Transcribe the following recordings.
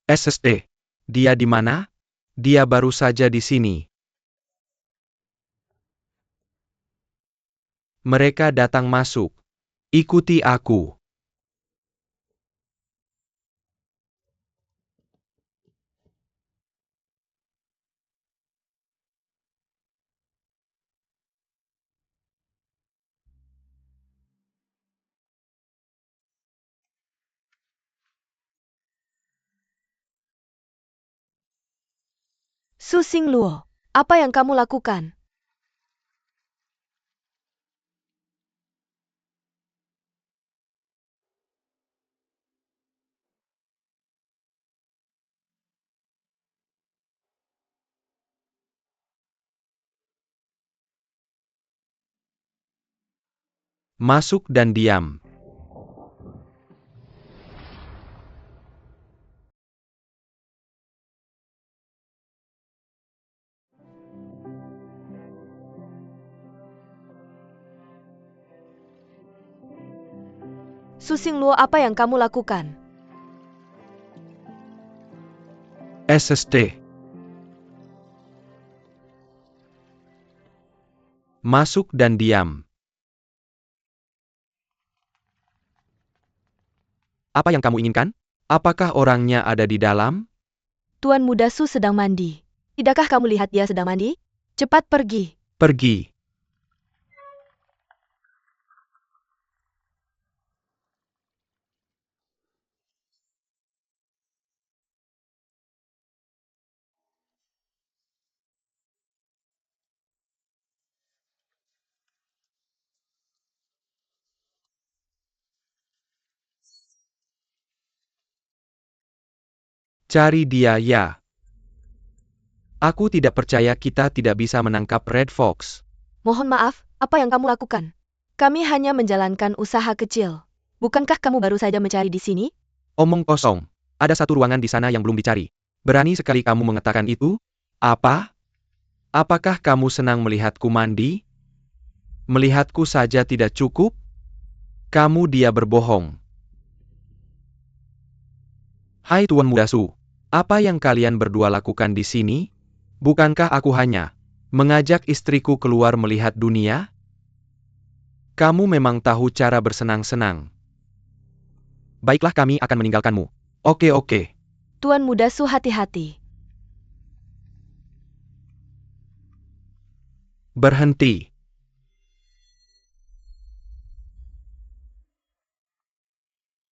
SSD. Dia di mana? Dia baru saja di sini. Mereka datang masuk. Ikuti aku. Su Xingluo, apa yang kamu lakukan? Masuk dan diam. Su Xingluo, apa yang kamu lakukan? SSD. Masuk dan diam. Apa yang kamu inginkan? Apakah orangnya ada di dalam? Tuan Muda Su sedang mandi. Tidakkah kamu lihat dia sedang mandi? Cepat pergi. Pergi. Cari dia ya. Aku tidak percaya kita tidak bisa menangkap Red Fox. Mohon maaf, apa yang kamu lakukan? Kami hanya menjalankan usaha kecil. Bukankah kamu baru saja mencari di sini? Omong kosong. Ada satu ruangan di sana yang belum dicari. Berani sekali kamu mengatakan itu? Apa? Apakah kamu senang melihatku mandi? Melihatku saja tidak cukup? Kamu dia berbohong. Hai Tuan Muda Su. Apa yang kalian berdua lakukan di sini? Bukankah aku hanya mengajak istriku keluar melihat dunia? Kamu memang tahu cara bersenang-senang. Baiklah, kami akan meninggalkanmu. Oke. Tuan Muda Su, hati-hati. Berhenti.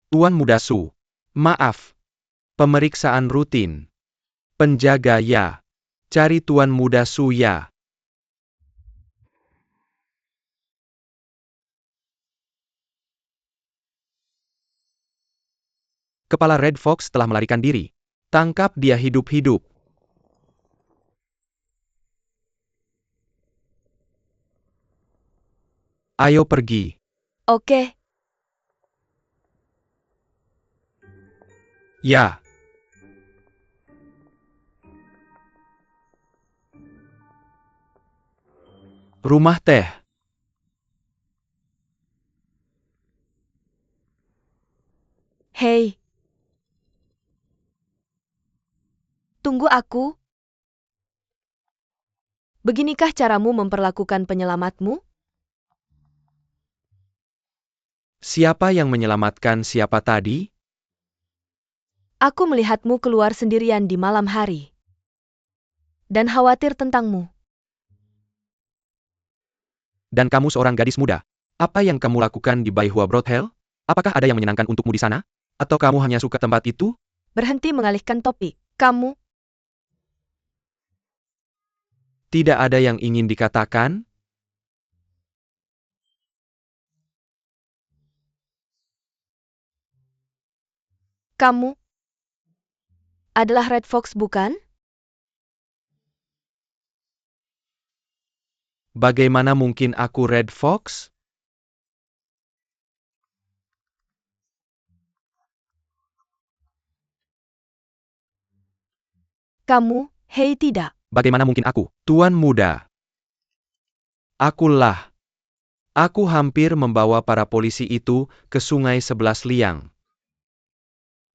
Tuan Muda Su. Maaf. Pemeriksaan rutin. Penjaga ya. Cari Tuan Muda Su ya. Kepala Red Fox telah melarikan diri. Tangkap dia hidup-hidup. Ayo pergi. Oke. Ya. Rumah teh. Hei. Tunggu aku. Beginikah caramu memperlakukan penyelamatmu? Siapa yang menyelamatkan siapa tadi? Aku melihatmu keluar sendirian di malam hari. Dan khawatir tentangmu. Dan kamu seorang gadis muda. Apa yang kamu lakukan di Baihua Brothel? Apakah ada yang menyenangkan untukmu di sana? Atau kamu hanya suka tempat itu? Berhenti mengalihkan topik. Kamu. Tidak ada yang ingin dikatakan? Kamu. Adalah Red Fox, bukan? Bagaimana mungkin aku Red Fox? Kamu, hei tidak. Bagaimana mungkin aku, Tuan Muda? Akulah. Aku hampir membawa para polisi itu ke Sungai 11 Liang.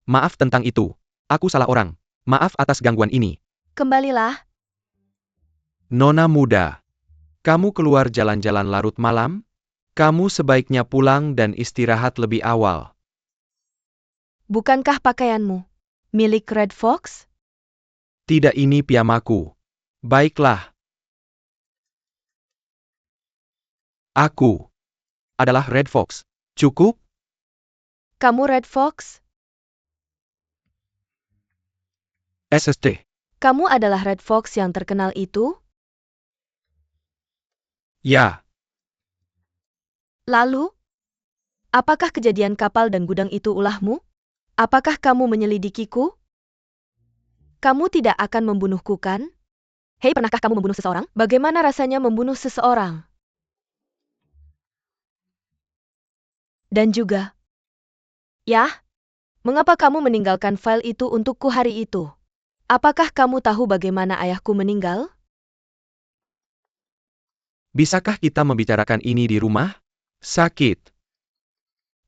Maaf tentang itu. Aku salah orang. Maaf atas gangguan ini. Kembalilah. Nona muda. Kamu keluar jalan-jalan larut malam? Kamu sebaiknya pulang dan istirahat lebih awal. Bukankah pakaianmu milik Red Fox? Tidak, ini piyamaku. Baiklah. Aku adalah Red Fox. Cukup? Kamu Red Fox? SST. Kamu adalah Red Fox yang terkenal itu? Ya. Lalu, apakah kejadian kapal dan gudang itu ulahmu? Apakah kamu menyelidikiku? Kamu tidak akan membunuhku, kan? Hei, pernahkah kamu membunuh seseorang? Bagaimana rasanya membunuh seseorang? Dan juga, ya, mengapa kamu meninggalkan file itu untukku hari itu? Apakah kamu tahu bagaimana ayahku meninggal? Bisakah kita membicarakan ini di rumah? Sakit.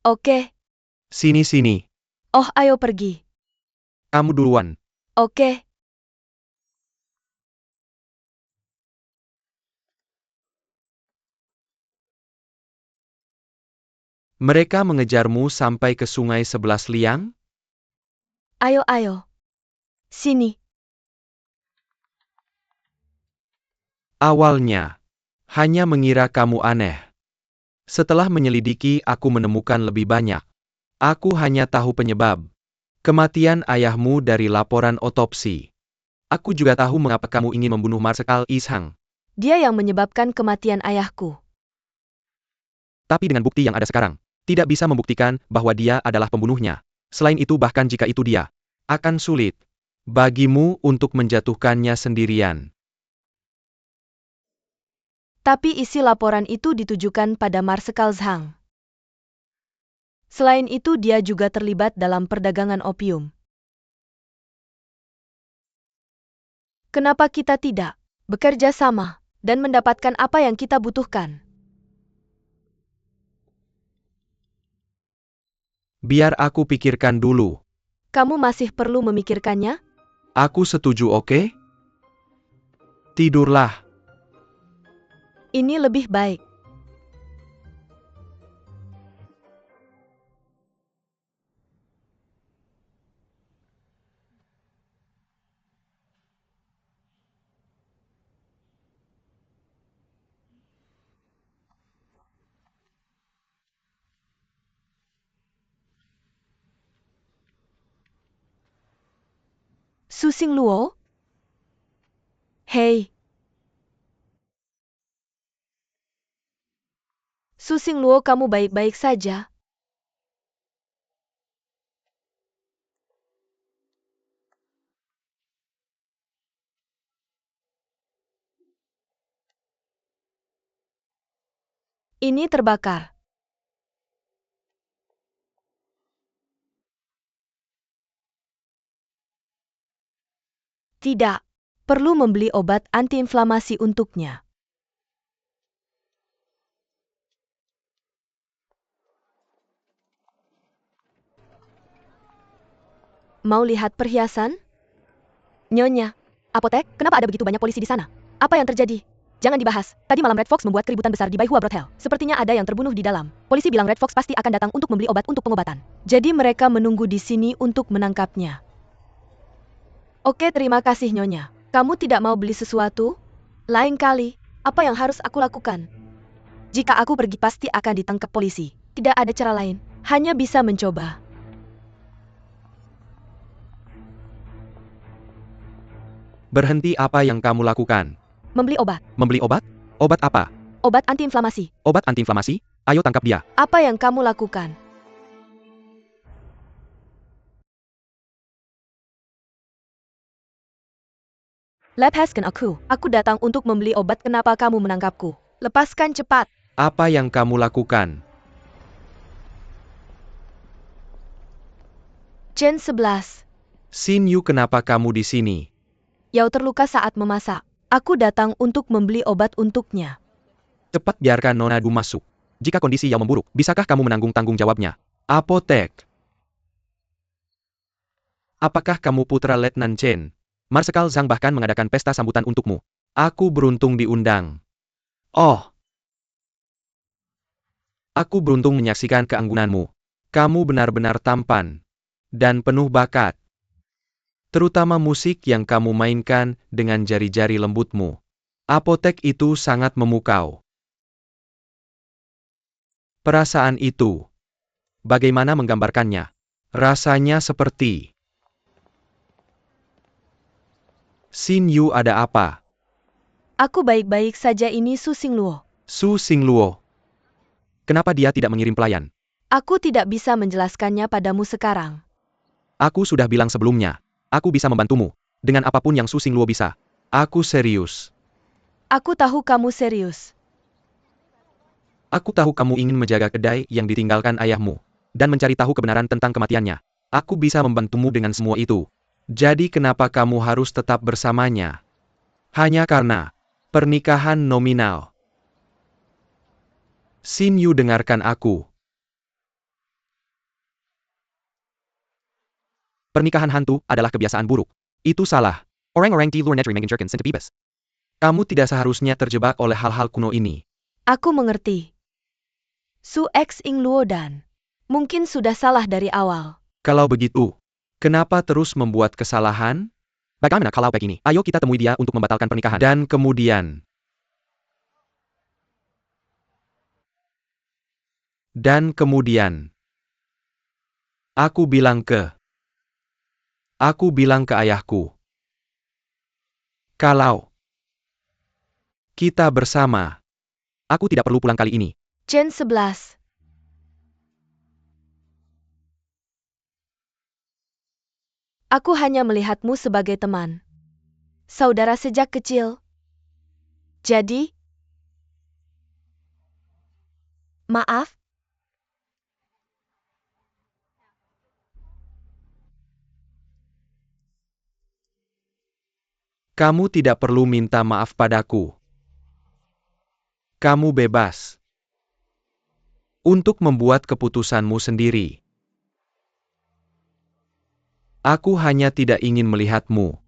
Oke. Sini-sini. Oh, ayo pergi. Kamu duluan. Oke. Mereka mengejarmu sampai ke Sungai 11 Liang? Ayo. Sini. Awalnya, hanya mengira kamu aneh. Setelah menyelidiki, aku menemukan lebih banyak. Aku hanya tahu penyebab kematian ayahmu dari laporan otopsi. Aku juga tahu mengapa kamu ingin membunuh Marsekal Ishang. Dia yang menyebabkan kematian ayahku. Tapi dengan bukti yang ada sekarang, tidak bisa membuktikan bahwa dia adalah pembunuhnya. Selain itu, bahkan jika itu dia, akan sulit bagimu untuk menjatuhkannya sendirian. Tapi isi laporan itu ditujukan pada Marsekal Zhang. Selain itu, dia juga terlibat dalam perdagangan opium. Kenapa kita tidak bekerja sama dan mendapatkan apa yang kita butuhkan? Biar aku pikirkan dulu. Kamu masih perlu memikirkannya? Aku setuju, oke? Tidurlah. Ini lebih baik. Su Xingluo? Hei. Su Xingluo, kamu baik-baik saja? Ini terbakar. Tidak. Perlu membeli obat antiinflamasi untuknya. Mau lihat perhiasan? Nyonya. Apotek, kenapa ada begitu banyak polisi di sana? Apa yang terjadi? Jangan dibahas. Tadi malam Red Fox membuat keributan besar di Baihua Brothel. Sepertinya ada yang terbunuh di dalam. Polisi bilang Red Fox pasti akan datang untuk membeli obat untuk pengobatan. Jadi mereka menunggu di sini untuk menangkapnya. Oke, terima kasih Nyonya. Kamu tidak mau beli sesuatu? Lain kali, apa yang harus aku lakukan? Jika aku pergi pasti akan ditangkap polisi. Tidak ada cara lain. Hanya bisa mencoba. Berhenti, apa yang kamu lakukan? Membeli obat. Membeli obat? Obat apa? Obat antiinflamasi. Obat antiinflamasi? Ayo tangkap dia. Apa yang kamu lakukan? Lepaskan aku. Aku datang untuk membeli obat. Kenapa kamu menangkapku? Lepaskan cepat. Apa yang kamu lakukan? Chen 11. Xin Yu, kenapa kamu di sini? Yao terluka saat memasak. Aku datang untuk membeli obat untuknya. Cepat biarkan Nona Du masuk. Jika kondisi Yao memburuk, bisakah kamu menanggung tanggung jawabnya? Apotek. Apakah kamu putra Letnan Chen? Marsekal Zhang bahkan mengadakan pesta sambutan untukmu. Aku beruntung diundang. Oh, aku beruntung menyaksikan keanggunanmu. Kamu benar-benar tampan dan penuh bakat. Terutama musik yang kamu mainkan dengan jari-jari lembutmu. Apotek itu sangat memukau. Perasaan itu. Bagaimana menggambarkannya? Rasanya seperti... Xin Yu, ada apa? Aku baik-baik saja, ini Su Xingluo. Su Xingluo. Kenapa dia tidak mengirim pelayan? Aku tidak bisa menjelaskannya padamu sekarang. Aku sudah bilang sebelumnya. Aku bisa membantumu. Dengan apapun yang Su Xingluo bisa. Aku serius. Aku tahu kamu serius. Aku tahu kamu ingin menjaga kedai yang ditinggalkan ayahmu. Dan mencari tahu kebenaran tentang kematiannya. Aku bisa membantumu dengan semua itu. Jadi kenapa kamu harus tetap bersamanya? Hanya karena pernikahan nominal. Xin Yu, dengarkan aku. Pernikahan hantu adalah kebiasaan buruk. Itu salah. Orang-orang di luar negeri mengincarkan bebas. Kamu tidak seharusnya terjebak oleh hal-hal kuno ini. Aku mengerti. Su Xingluo dan mungkin sudah salah dari awal. Kalau begitu, kenapa terus membuat kesalahan? Bagaimana kalau begini? Ayo kita temui dia untuk membatalkan pernikahan. Dan kemudian, aku bilang ke ayahku, kalau kita bersama, aku tidak perlu pulang kali ini. Chen 11. Aku hanya melihatmu sebagai teman. Saudara sejak kecil. Jadi, maaf. Kamu tidak perlu minta maaf padaku. Kamu bebas untuk membuat keputusanmu sendiri. Aku hanya tidak ingin melihatmu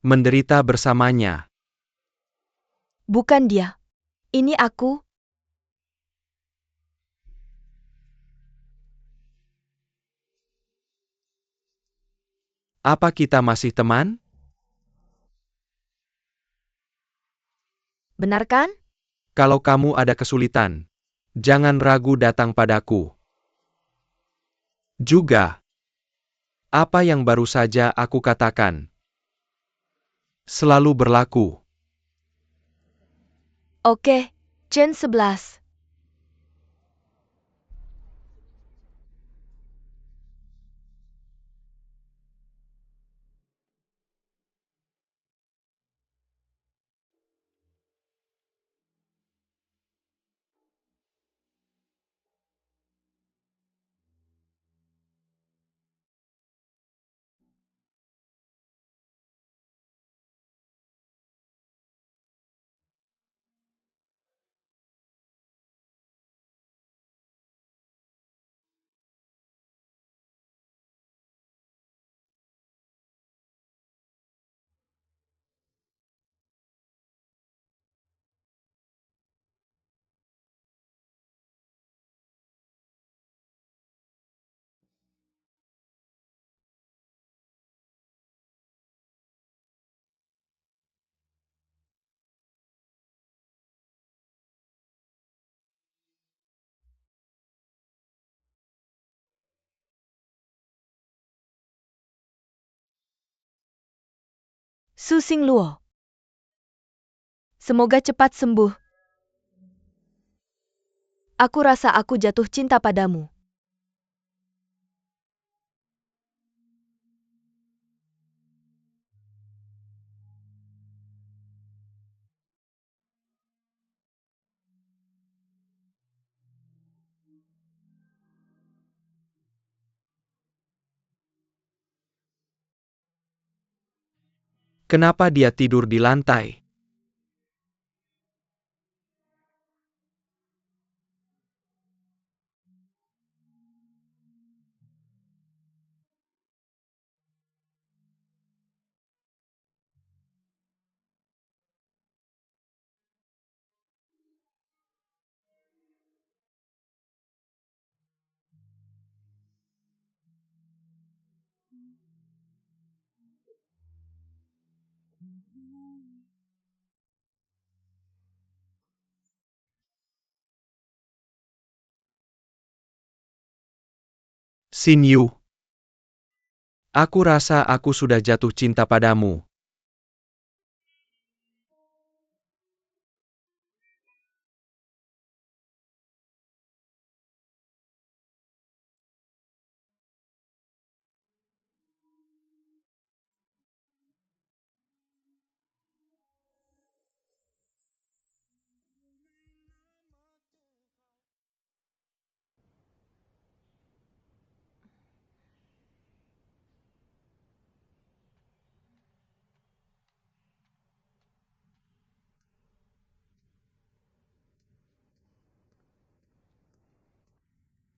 menderita bersamanya. Bukan dia. Ini aku. Apa kita masih teman? Benar kan? Kalau kamu ada kesulitan, jangan ragu datang padaku. Juga, apa yang baru saja aku katakan selalu berlaku. Oke, Chen 11. Su Xingluo. Semoga cepat sembuh. Aku rasa aku jatuh cinta padamu. Kenapa dia tidur di lantai? Xin Yu, aku rasa aku sudah jatuh cinta padamu.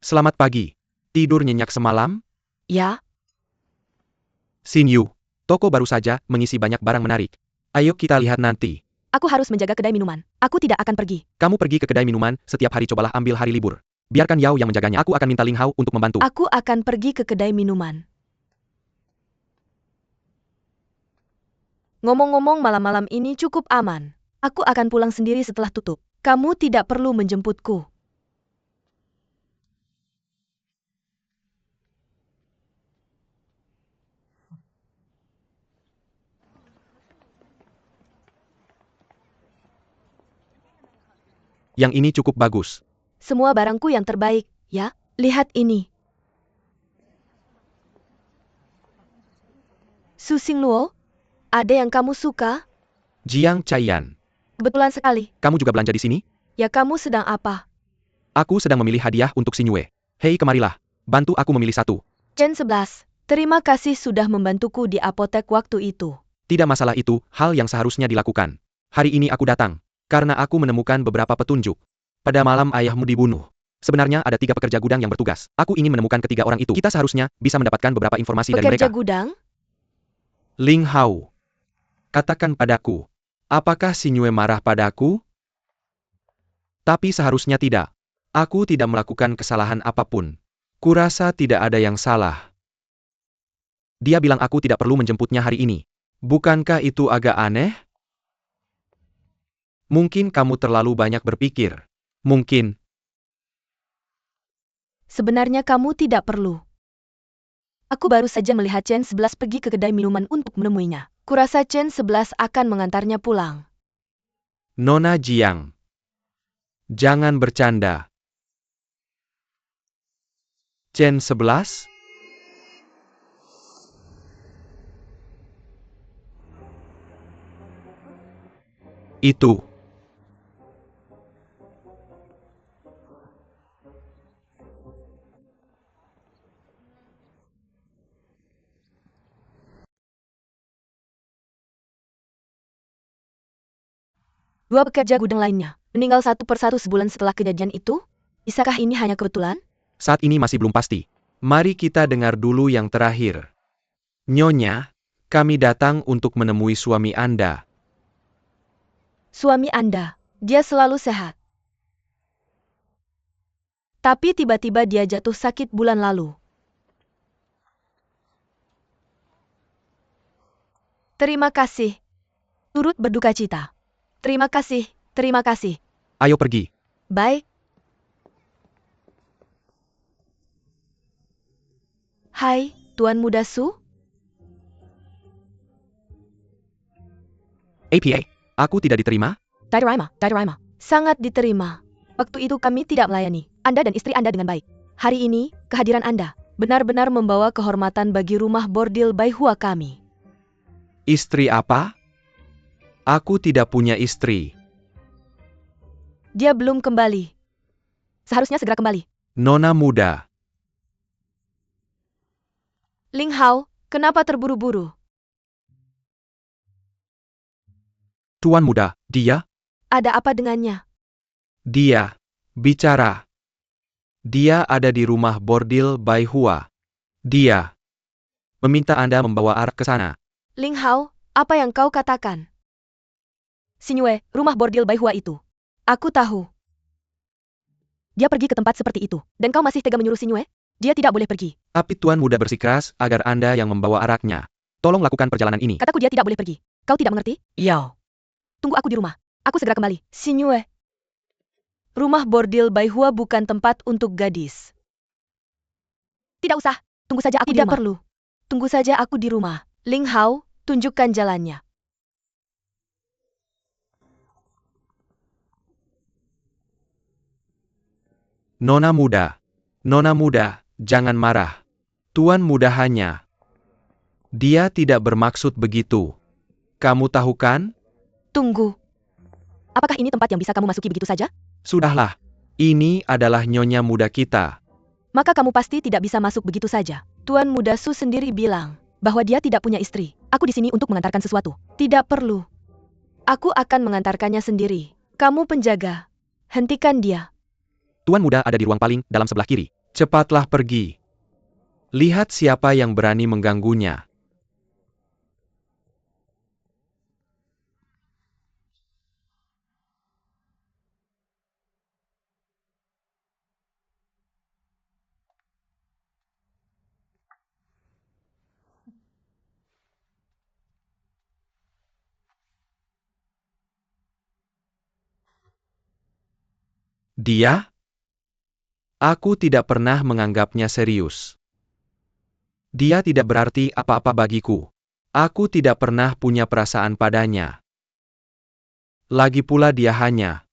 Selamat pagi. Tidur nyenyak semalam? Ya, Xin Yu, toko baru saja mengisi banyak barang menarik. Ayo kita lihat nanti. aku harus menjaga kedai minuman. Aku tidak akan pergi. Kamu pergi ke kedai minuman setiap hari, cobalah ambil hari libur. Biarkan Yao yang menjaganya. Aku akan minta Ling Hao untuk membantu. Aku akan pergi ke kedai minuman. Ngomong-ngomong, malam-malam ini cukup aman. Aku akan pulang sendiri setelah tutup. Kamu tidak perlu menjemputku. Yang ini cukup bagus. Semua barangku yang terbaik, ya. Lihat ini. Su Xingluo, ada yang kamu suka? Jiang Chaiyan, Kebetulan sekali. kamu juga belanja di sini? Ya, kamu sedang apa? Aku sedang memilih hadiah untuk Xin Yue. Hei, kemarilah. Bantu aku memilih satu. Chen 11. Terima kasih sudah membantuku di apotek waktu itu. Tidak masalah, itu hal yang seharusnya dilakukan. Hari ini aku datang karena aku menemukan beberapa petunjuk. Pada malam ayahmu dibunuh. Sebenarnya ada 3 pekerja gudang yang bertugas. Aku ingin menemukan ketiga orang itu. Kita seharusnya bisa mendapatkan beberapa informasi dari Pekerja mereka. gudang? Ling Hao, katakan padaku, apakah Xin Yue marah padaku? Tapi seharusnya tidak. Aku tidak melakukan kesalahan apapun. Kurasa tidak ada yang salah. Dia bilang aku tidak perlu menjemputnya hari ini. Bukankah itu agak aneh? Mungkin kamu terlalu banyak berpikir. Mungkin. Sebenarnya kamu tidak perlu. Aku baru saja melihat Chen 11 pergi ke kedai minuman untuk menemuinya. Kurasa Chen 11 akan mengantarnya pulang. Nona Jiang, jangan bercanda. Chen 11? Itu. Dua pekerja gudang lainnya meninggal satu persatu sebulan setelah kejadian itu? Bisakah ini hanya kebetulan? Saat ini masih belum pasti. Mari kita dengar dulu yang terakhir. Nyonya, kami datang untuk menemui suami Anda. Suami Anda, dia selalu sehat. Tapi tiba-tiba dia jatuh sakit bulan lalu. Terima kasih. Turut berduka cita. Terima kasih, terima kasih. Ayo pergi. Baik. Hai, Tuan Muda Su. APA, aku tidak diterima? Diterima. Sangat diterima. Waktu itu kami tidak melayani Anda dan istri Anda dengan baik. Hari ini, kehadiran Anda benar-benar membawa kehormatan bagi rumah bordil Baihua kami. Istri apa? Aku tidak punya istri. Dia belum kembali. Seharusnya segera kembali. Nona muda. Ling Hao, kenapa terburu-buru? Tuan muda, dia? Ada apa dengannya? Dia. Bicara. Dia ada di rumah bordil Baihua. Dia meminta Anda membawa arak ke sana. Ling Hao, apa yang kau katakan? Xingyue, rumah bordil Baihua itu. Aku tahu. Dia pergi ke tempat seperti itu. Dan kau masih tega menyuruh Xingyue? Dia tidak boleh pergi. Tapi Tuan muda bersikeras agar Anda yang membawa araknya. Tolong lakukan perjalanan ini. Kataku dia tidak boleh pergi. Kau tidak mengerti? Yao. Tunggu aku di rumah. Aku segera kembali. Xinyue. Rumah bordil Baihua bukan tempat untuk gadis. Tidak usah. Tunggu saja aku di rumah. Tidak perlu. Tunggu saja aku di rumah. Ling Hao, tunjukkan jalannya. Nona muda, jangan marah. Tuan muda hanya. Dia tidak bermaksud begitu. Kamu tahu kan? Tunggu. Apakah ini tempat yang bisa kamu masuki begitu saja? Sudahlah. Ini adalah nyonya muda kita. Maka kamu pasti tidak bisa masuk begitu saja. Tuan muda Su sendiri bilang bahwa dia tidak punya istri. Aku di sini untuk mengantarkan sesuatu. Tidak perlu. Aku akan mengantarkannya sendiri. Kamu penjaga. Hentikan dia. Tuan muda ada di ruang paling dalam sebelah kiri. Cepatlah pergi. Lihat siapa yang berani mengganggunya. Dia? Aku tidak pernah menganggapnya serius. Dia tidak berarti apa-apa bagiku. Aku tidak pernah punya perasaan padanya. Lagi pula dia hanya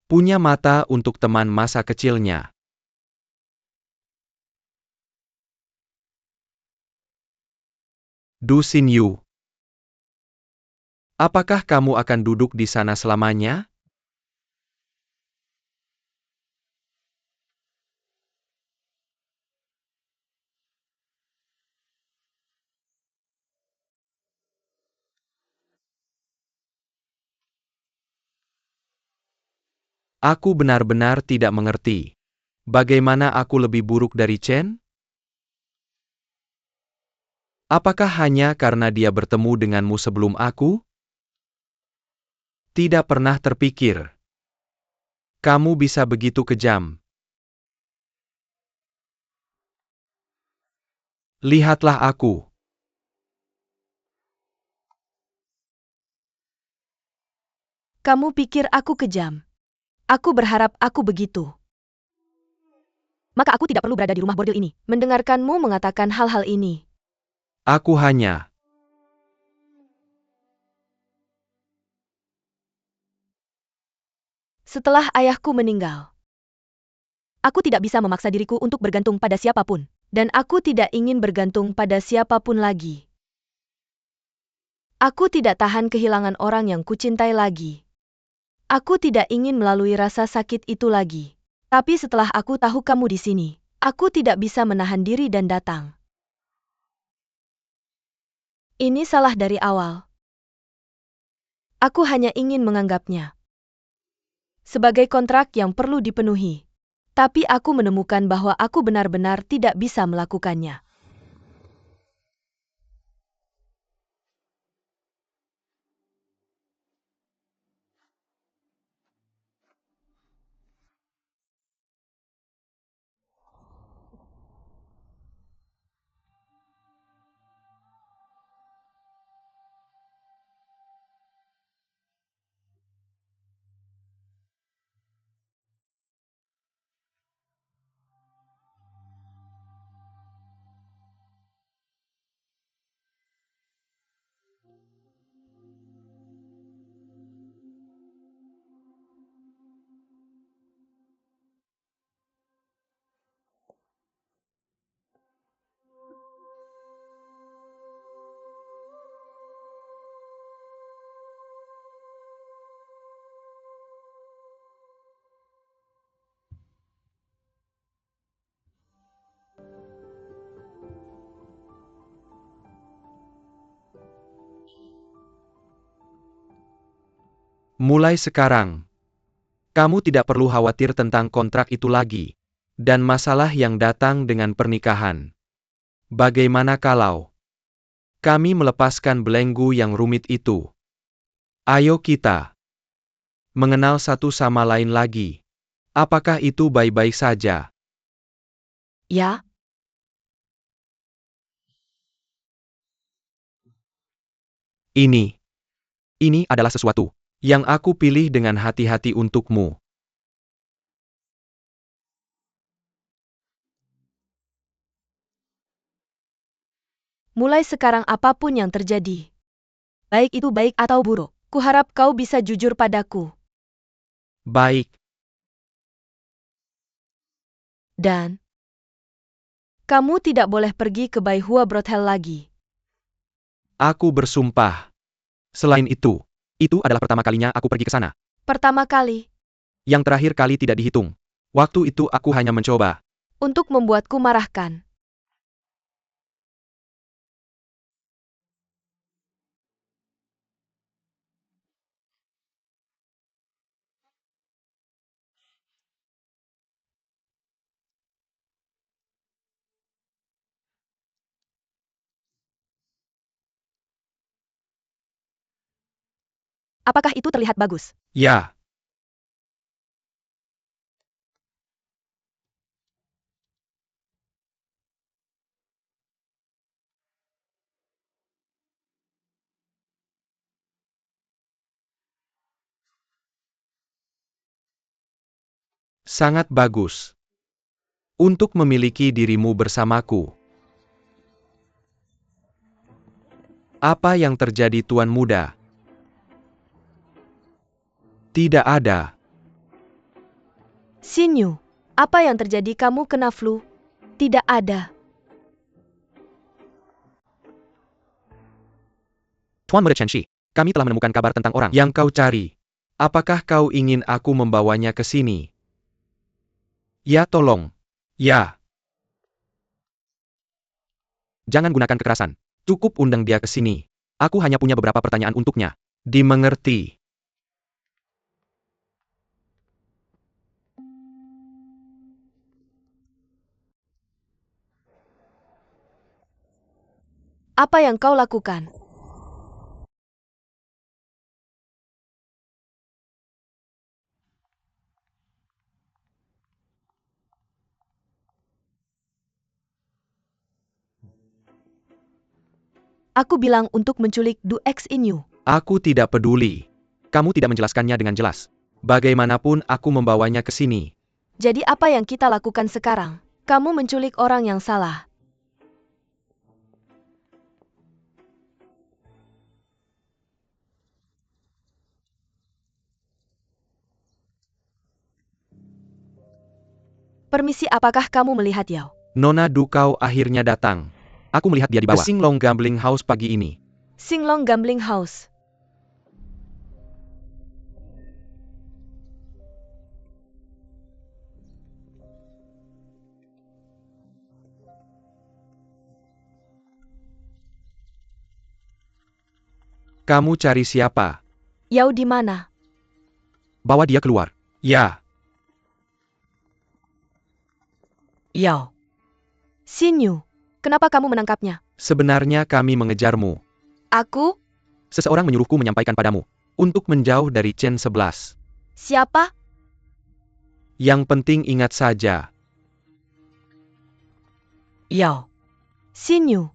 punya mata untuk teman masa kecilnya. Du Xinyu. Apakah kamu akan duduk di sana selamanya? Aku benar-benar tidak mengerti. Bagaimana aku lebih buruk dari Chen? Apakah hanya karena dia bertemu denganmu sebelum aku? Tidak pernah terpikir. Kamu bisa begitu kejam. Lihatlah aku. Kamu pikir aku kejam? Aku berharap aku begitu. Maka aku tidak perlu berada di rumah bordil ini, mendengarkanmu mengatakan hal-hal ini. Aku hanya Setelah ayahku meninggal, aku tidak bisa memaksa diriku untuk bergantung pada siapapun. Dan aku tidak ingin bergantung pada siapapun lagi. Aku tidak tahan kehilangan orang yang kucintai lagi. Aku tidak ingin melalui rasa sakit itu lagi. Tapi setelah aku tahu kamu di sini, aku tidak bisa menahan diri dan datang. Ini salah dari awal. Aku hanya ingin menganggapnya sebagai kontrak yang perlu dipenuhi. Tapi aku menemukan bahwa aku benar-benar tidak bisa melakukannya. mulai sekarang. Kamu tidak perlu khawatir tentang kontrak itu lagi. Dan masalah yang datang dengan pernikahan. Bagaimana kalau kami melepaskan belenggu yang rumit itu? Ayo kita mengenal satu sama lain lagi. Apakah itu baik-baik saja? Ya, Ini adalah sesuatu yang aku pilih dengan hati-hati untukmu. Mulai sekarang apapun yang terjadi, baik itu baik atau buruk, kuharap kau bisa jujur padaku. Baik, Dan kamu tidak boleh pergi ke Baihua Brothel lagi. aku bersumpah. Selain itu adalah pertama kalinya aku pergi ke sana. Pertama kali, Yang terakhir kali tidak dihitung. Waktu itu aku hanya mencoba. untuk membuatku marahkan. Apakah itu terlihat bagus? Ya, sangat bagus. Untuk memiliki dirimu bersamaku. Apa yang terjadi Tuan Muda? Tidak ada. Xinyu, apa yang terjadi, kamu kena flu? Tidak ada. Tuan Muda Chenshi, kami telah menemukan kabar tentang orang yang kau cari. Apakah kau ingin aku membawanya ke sini? Ya tolong. Ya. Jangan gunakan kekerasan. Cukup undang dia ke sini. Aku hanya punya beberapa pertanyaan untuknya. Dimengerti. Apa yang kau lakukan? Aku bilang untuk menculik Du X Inyu. Aku tidak peduli. Kamu tidak menjelaskannya dengan jelas. Bagaimanapun aku membawanya ke sini. Jadi apa yang kita lakukan sekarang? Kamu menculik orang yang salah. Permisi, apakah kamu melihat Yao? Nona Dukau akhirnya datang. Aku melihat dia di bawah. Ke Singlong Gambling House pagi ini. Singlong Gambling House. Kamu cari siapa? Yao di mana? Bawa dia keluar. Ya. Yao. Xinyu, kenapa kamu menangkapnya? Sebenarnya kami mengejarmu. Aku? Seseorang menyuruhku menyampaikan padamu. Untuk menjauh dari Chen 11. Siapa? Yang penting ingat saja. Yao. Xinyu.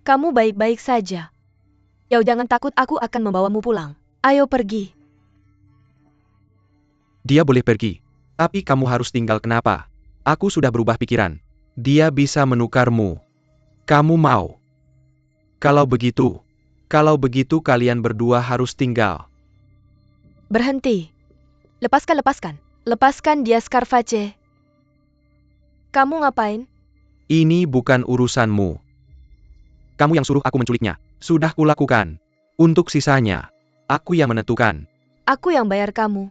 Kamu baik-baik saja. Yao, jangan takut, aku akan membawamu pulang. Ayo pergi. Dia boleh pergi. Tapi kamu harus tinggal, kenapa? Aku sudah berubah pikiran. Dia bisa menukarmu. Kamu mau? Kalau begitu kalian berdua harus tinggal. Berhenti. Lepaskan. Lepaskan dia, Scarface. Kamu ngapain? Ini bukan urusanmu. Kamu yang suruh aku menculiknya. Sudah kulakukan. Untuk sisanya, aku yang menentukan. Aku yang bayar kamu.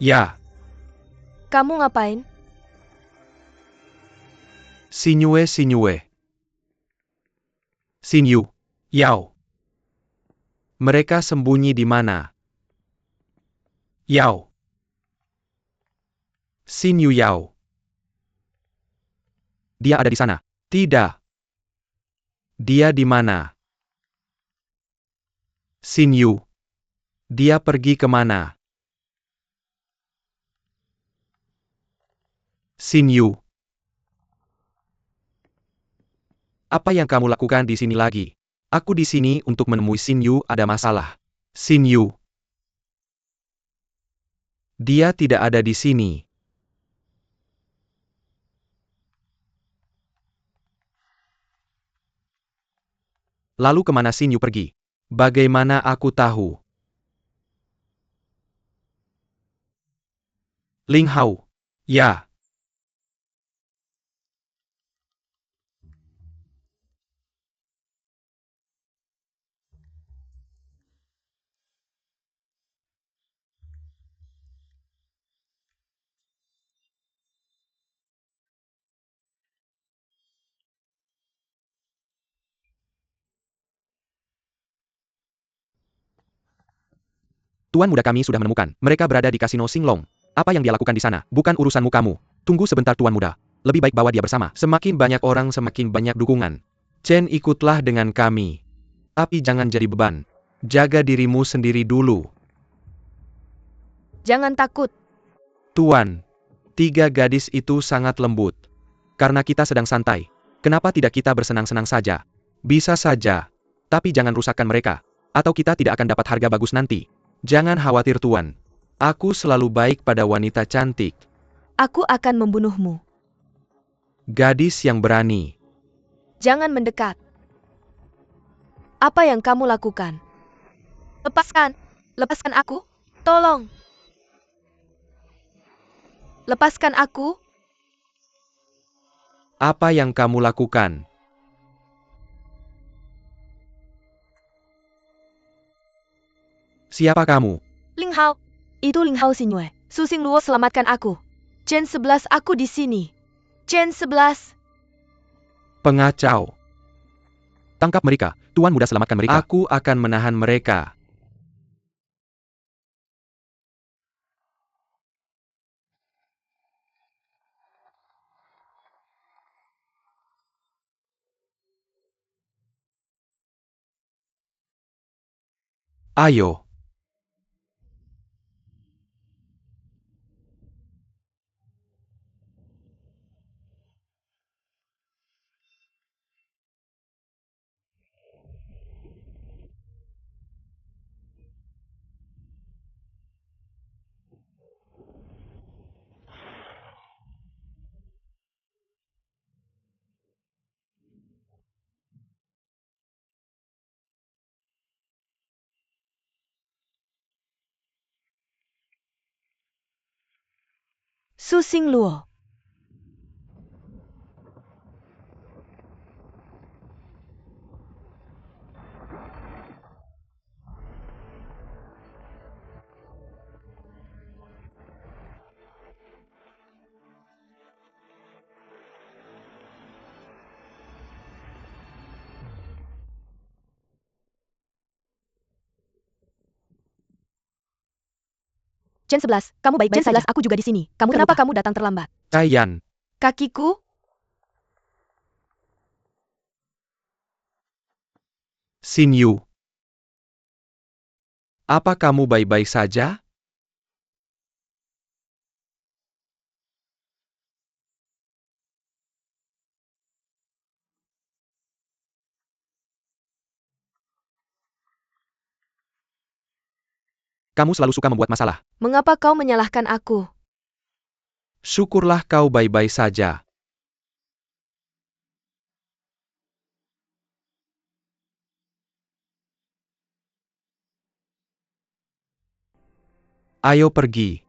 Ya, Kamu ngapain? Xinyu. Xinyu. Yao. Mereka sembunyi di mana? Yao. Xinyu Yao. Dia ada di sana. Tidak. Dia di mana? Xinyu. Dia pergi kemana? Xinyu. Apa yang kamu lakukan di sini lagi? Aku di sini untuk menemui Xin Yu, ada masalah. Xin Yu. Dia tidak ada di sini. Lalu kemana Xin Yu pergi? Bagaimana aku tahu? Ling Hao. Ya. Tuan muda kami sudah menemukan. Mereka berada di kasino Singlong. Apa yang dia lakukan di sana? Bukan urusanmu kamu. Tunggu sebentar tuan muda. Lebih baik bawa dia bersama. Semakin banyak orang semakin banyak dukungan. Chen, ikutlah dengan kami. Tapi jangan jadi beban. Jaga dirimu sendiri dulu. Jangan takut. Tuan, 3 gadis itu sangat lembut. Karena kita sedang santai. Kenapa tidak kita bersenang-senang saja? Bisa saja. Tapi jangan rusakkan mereka. Atau kita tidak akan dapat harga bagus nanti. Jangan khawatir tuan. Aku selalu baik pada wanita cantik. Aku akan membunuhmu. Gadis yang berani. Jangan mendekat. Apa yang kamu lakukan? Lepaskan. Lepaskan aku. Tolong. Lepaskan aku. Apa yang kamu lakukan? Siapa kamu? Ling Hao. Itu Ling Hao Xingyue. Su Xingluo, selamatkan aku. Chen 11, aku di sini. Chen 11. Pengacau. Tangkap mereka. Tuan muda, selamatkan mereka. Aku akan menahan mereka. Ayo. Su Xingluo. Chen 11, kamu baik-baik saja. Aku juga di sini. Kenapa kamu datang terlambat? Cayan. Kakiku? Xin Yu. Apa kamu baik-baik saja? Kamu selalu suka membuat masalah. Mengapa kau menyalahkan aku? Syukurlah kau baik-baik saja. Ayo pergi.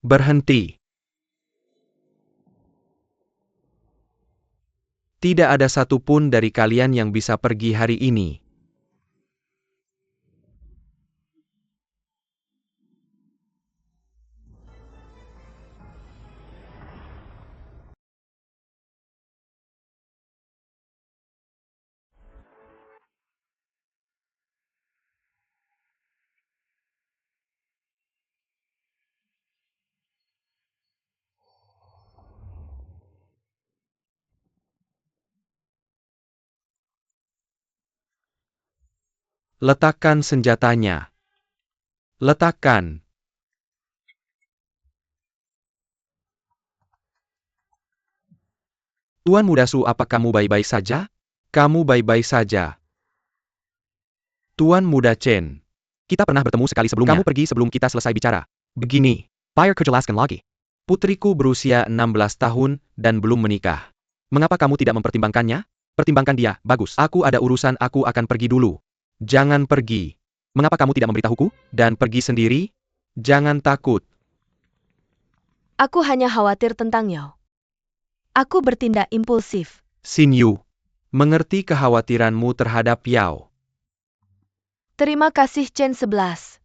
Berhenti. Tidak ada satupun dari kalian yang bisa pergi hari ini. Letakkan senjatanya. Letakkan. Tuan Muda Su, apa kamu baik-baik saja? Kamu baik-baik saja. Tuan Muda Chen. Kita pernah bertemu sekali sebelumnya. Kamu pergi sebelum kita selesai bicara. Begini. Bayar kejelaskan lagi. Putriku berusia 16 tahun dan belum menikah. Mengapa kamu tidak mempertimbangkannya? Pertimbangkan dia, bagus. Aku ada urusan, aku akan pergi dulu. Jangan pergi. Mengapa kamu tidak memberitahuku? Dan pergi sendiri? Jangan takut. Aku hanya khawatir tentang Yao. Aku bertindak impulsif. Xin Yu. Mengerti kekhawatiranmu terhadap Yao. Terima kasih Chen 11.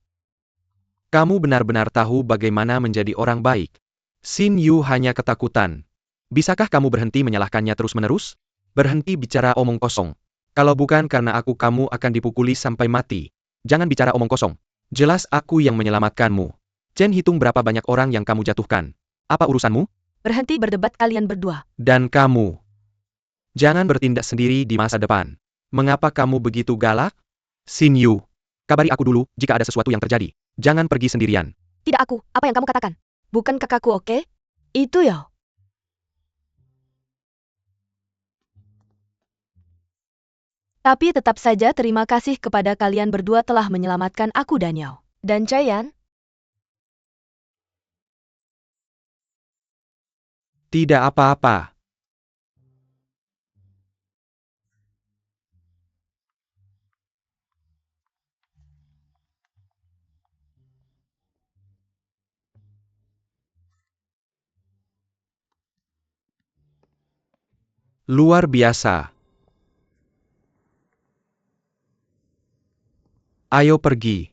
Kamu benar-benar tahu bagaimana menjadi orang baik. Xin Yu hanya ketakutan. Bisakah kamu berhenti menyalahkannya terus-menerus? Berhenti bicara omong kosong. Kalau bukan karena aku, kamu akan dipukuli sampai mati. Jangan bicara omong kosong. Jelas aku yang menyelamatkanmu. Chen, hitung berapa banyak orang yang kamu jatuhkan. Apa urusanmu? Berhenti berdebat kalian berdua. Dan kamu. Jangan bertindak sendiri di masa depan. Mengapa kamu begitu galak? Xin Yu. Kabari aku dulu jika ada sesuatu yang terjadi. Jangan pergi sendirian. Tidak aku, apa yang kamu katakan? Bukan kakakku, oke? Itu Yao. Tapi tetap saja terima kasih kepada kalian berdua telah menyelamatkan aku dan Yao. Dan Chayan? Tidak apa-apa. Luar biasa. Ayo pergi.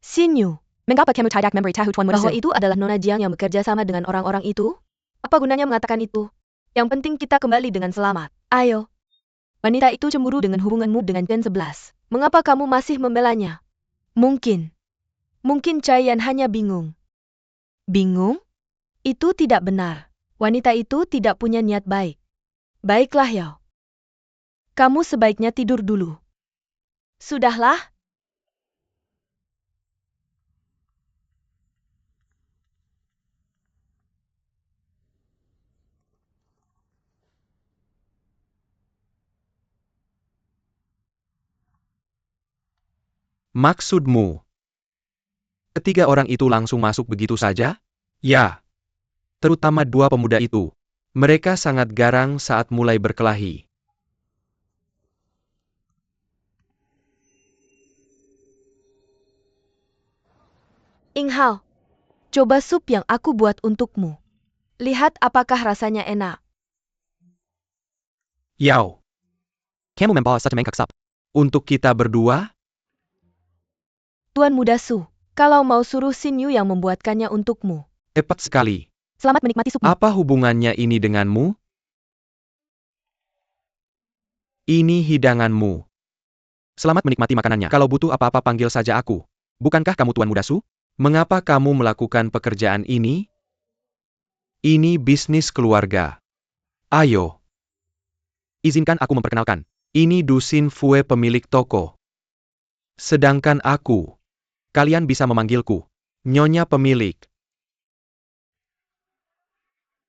Xin Yu. Mengapa kamu tidak memberi tahu Tuan Muda bahwa itu adalah Nona Jiang yang bekerja sama dengan orang-orang itu? Apa gunanya mengatakan itu? Yang penting kita kembali dengan selamat. Ayo. Wanita itu cemburu dengan hubunganmu dengan Chen 11. Mengapa kamu masih membelanya? Mungkin Chayan hanya bingung. Bingung? Itu tidak benar. Wanita itu tidak punya niat baik. Baiklah Yao. Kamu sebaiknya tidur dulu. Sudahlah. Maksudmu? Ketiga orang itu langsung masuk begitu saja? Ya. Terutama dua pemuda itu. Mereka sangat garang saat mulai berkelahi. Inghao. Coba sup yang aku buat untukmu. Lihat apakah rasanya enak. Yao. Kamu membawa satu mangkok sup. Untuk kita berdua? Tuan Muda Su, kalau mau suruh Xin Yu yang membuatkannya untukmu. Tepat sekali. Selamat menikmati supmu. Apa hubungannya ini denganmu? Ini hidanganmu. Selamat menikmati makanannya. Kalau butuh apa-apa panggil saja aku. Bukankah kamu Tuan Muda Su? Mengapa kamu melakukan pekerjaan ini? Ini bisnis keluarga. Ayo. Izinkan aku memperkenalkan. Ini Du Xin Fue, pemilik toko. Sedangkan aku. Kalian bisa memanggilku Nyonya pemilik.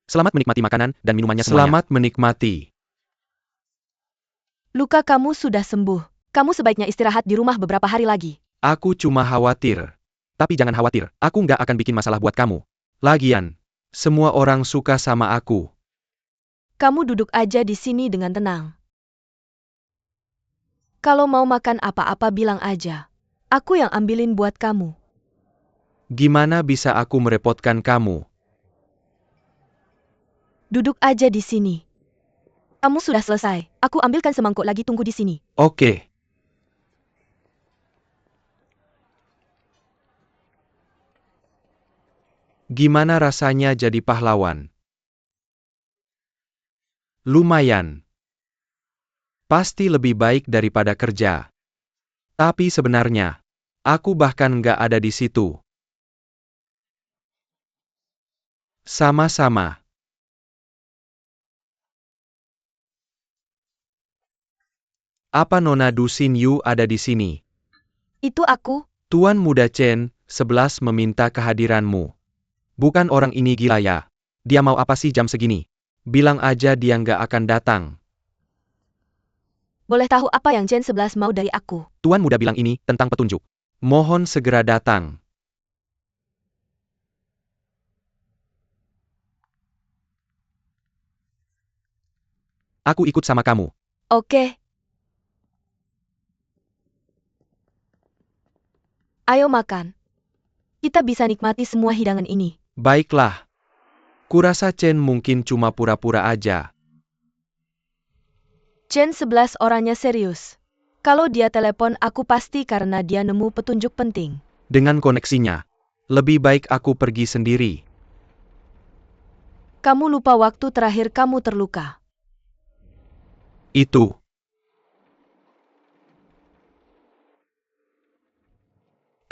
Selamat menikmati makanan dan minumannya semuanya. Selamat menikmati. Luka kamu sudah sembuh. Kamu sebaiknya istirahat di rumah beberapa hari lagi. Aku cuma khawatir. Tapi jangan khawatir, aku nggak akan bikin masalah buat kamu. Lagian, semua orang suka sama aku. Kamu duduk aja di sini dengan tenang. Kalau mau makan apa-apa bilang aja. Aku yang ambilin buat kamu. Gimana bisa aku merepotkan kamu? Duduk aja di sini. Kamu sudah selesai. Aku ambilkan semangkuk lagi, tunggu di sini. Oke. Gimana rasanya jadi pahlawan? Lumayan. Pasti lebih baik daripada kerja. Tapi sebenarnya, aku bahkan nggak ada di situ. Sama-sama. Apa Nona Du Xin Yu ada di sini? Itu aku. Tuan Muda Chen, 11 meminta kehadiranmu. Bukan orang ini gila ya? Dia mau apa sih jam segini? Bilang aja dia nggak akan datang. Boleh tahu apa yang Chen 11 mau dari aku? Tuan Muda bilang ini tentang petunjuk. Mohon segera datang. Aku ikut sama kamu. Oke. Ayo makan. Kita bisa nikmati semua hidangan ini. Baiklah. Kurasa Chen mungkin cuma pura-pura aja. Chen 11 orangnya serius. Kalau dia telepon aku pasti karena dia nemu petunjuk penting. Dengan koneksinya, lebih baik aku pergi sendiri. Kamu lupa waktu terakhir kamu terluka. Itu.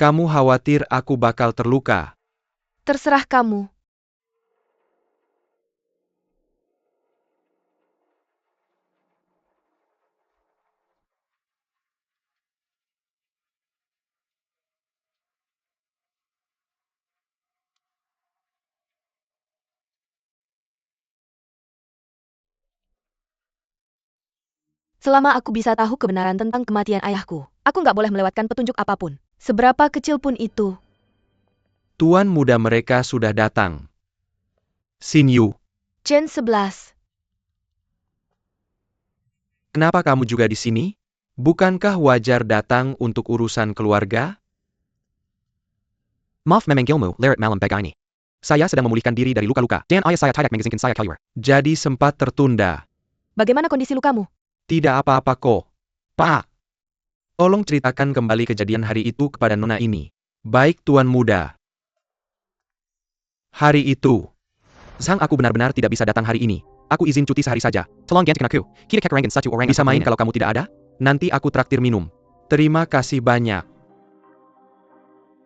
Kamu khawatir aku bakal terluka. Terserah kamu. Selama aku bisa tahu kebenaran tentang kematian ayahku, aku nggak boleh melewatkan petunjuk apapun. Seberapa kecil pun itu. Tuan muda mereka sudah datang. Xin Yu, Chen 11. kenapa kamu juga di sini? Bukankah wajar datang untuk urusan keluarga? Maaf memanggilmu, Leret Malam Begini. Saya sedang memulihkan diri dari luka-luka. Dan ayah saya tidak mengizinkan saya keluar. Jadi sempat tertunda. Bagaimana kondisi lukamu? Tidak apa-apa kok. Pak. Tolong ceritakan kembali kejadian hari itu kepada Nona ini. Baik Tuan Muda. Hari itu. Sang aku benar-benar tidak bisa datang hari ini. Aku izin cuti sehari saja. Tolong gantikan aku. Kita kerangan satu orang. Bisa main kalau kamu tidak ada? Nanti aku traktir minum. Terima kasih banyak.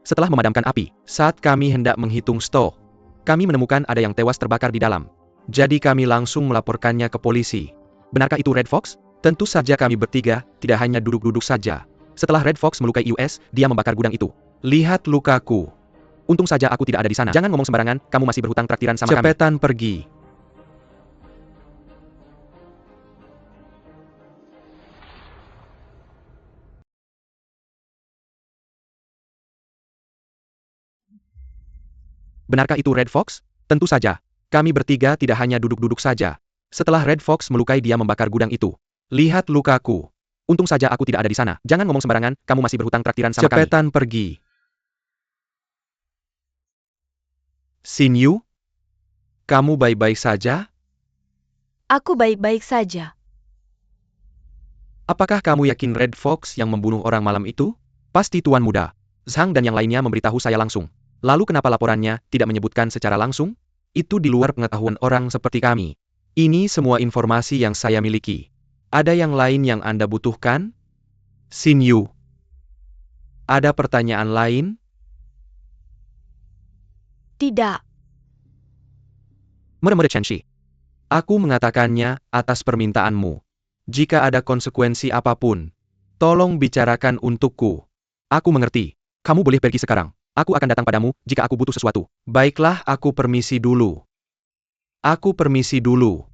Setelah memadamkan api, saat kami hendak menghitung stok, kami menemukan ada yang tewas terbakar di dalam. Jadi kami langsung melaporkannya ke polisi. Benarkah itu Red Fox? Tentu saja kami bertiga, tidak hanya duduk-duduk saja. Setelah Red Fox melukai US, dia membakar gudang itu. Lihat lukaku. Untung saja aku tidak ada di sana. Jangan ngomong sembarangan, kamu masih berhutang traktiran sama kami. Cepetan pergi. Benarkah itu Red Fox? Tentu saja. Kami bertiga tidak hanya duduk-duduk saja. Setelah Red Fox melukai dia membakar gudang itu. Lihat lukaku. Untung saja aku tidak ada di sana. Jangan ngomong sembarangan, kamu masih berhutang traktiran sama kami. Cepetan pergi. Xin Yu? Kamu baik-baik saja? Aku baik-baik saja. Apakah kamu yakin Red Fox yang membunuh orang malam itu? Pasti Tuan Muda. Zhang dan yang lainnya memberitahu saya langsung. Lalu kenapa laporannya tidak menyebutkan secara langsung? Itu di luar pengetahuan orang seperti kami. Ini semua informasi yang saya miliki. Ada yang lain yang Anda butuhkan? Xin Yu. Ada pertanyaan lain? Tidak. Meremere Chenshi. Aku mengatakannya atas permintaanmu. Jika ada konsekuensi apapun, tolong bicarakan untukku. Aku mengerti. Kamu boleh pergi sekarang. Aku akan datang padamu jika aku butuh sesuatu. Baiklah, aku permisi dulu. Aku permisi dulu.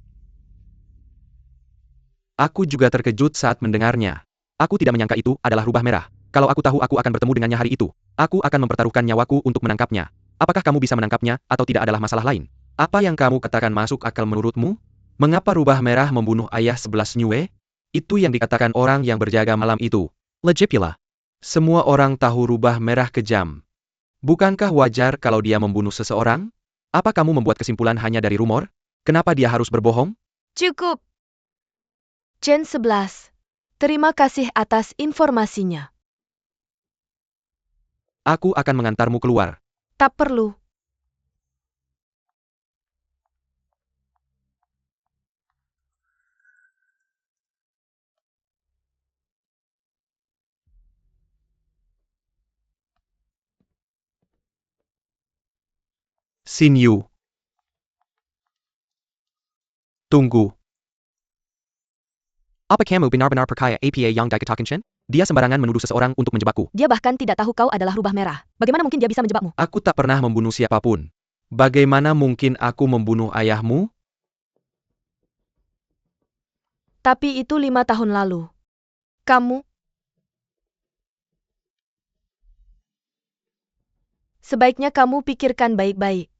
Aku juga terkejut saat mendengarnya. Aku tidak menyangka itu adalah rubah merah. Kalau aku tahu aku akan bertemu dengannya hari itu, aku akan mempertaruhkan nyawaku untuk menangkapnya. Apakah kamu bisa menangkapnya, atau tidak adalah masalah lain? Apa yang kamu katakan masuk akal menurutmu? Mengapa rubah merah membunuh ayah 11 Nyue? Itu yang dikatakan orang yang berjaga malam itu. Legit pula. Semua orang tahu rubah merah kejam. Bukankah wajar kalau dia membunuh seseorang? Apa kamu membuat kesimpulan hanya dari rumor? Kenapa dia harus berbohong? Cukup. Chen 11. Terima kasih atas informasinya. Aku akan mengantarmu keluar. Tak perlu. Xin Yu. Tunggu. Apa kamu benar-benar percaya apa yang dia katakan? Dia sembarangan menuduh seseorang untuk menjebakku. Dia bahkan tidak tahu kau adalah rubah merah. Bagaimana mungkin dia bisa menjebakmu? Aku tak pernah membunuh siapapun. Bagaimana mungkin aku membunuh ayahmu? Tapi itu 5 tahun lalu. Kamu... Sebaiknya kamu pikirkan baik-baik.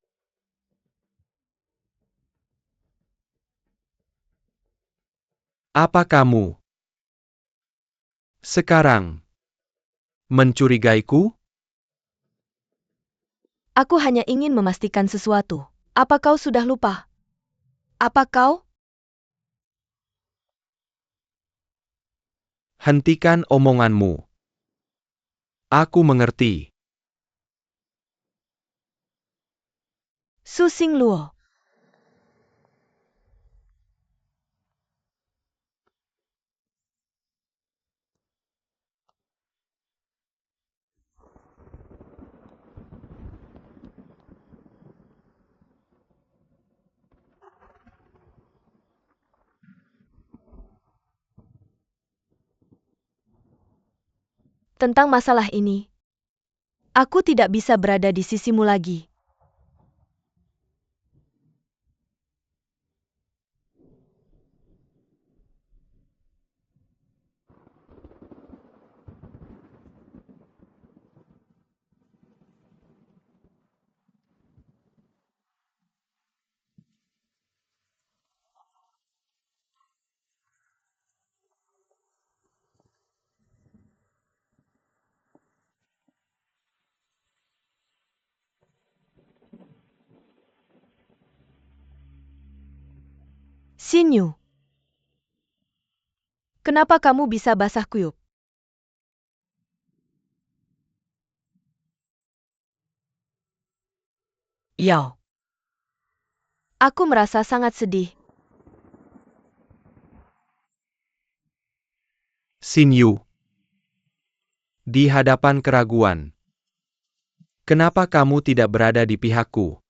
Apa kamu sekarang mencurigaiku? Aku hanya ingin memastikan sesuatu. Apa kau sudah lupa? Apa kau? Hentikan omonganmu. Aku mengerti. Su Xingluo. Tentang masalah ini, aku tidak bisa berada di sisimu lagi. Xinyu, kenapa kamu bisa basah kuyup? Yao. Aku merasa sangat sedih. Xinyu. Di hadapan keraguan. Kenapa kamu tidak berada di pihakku?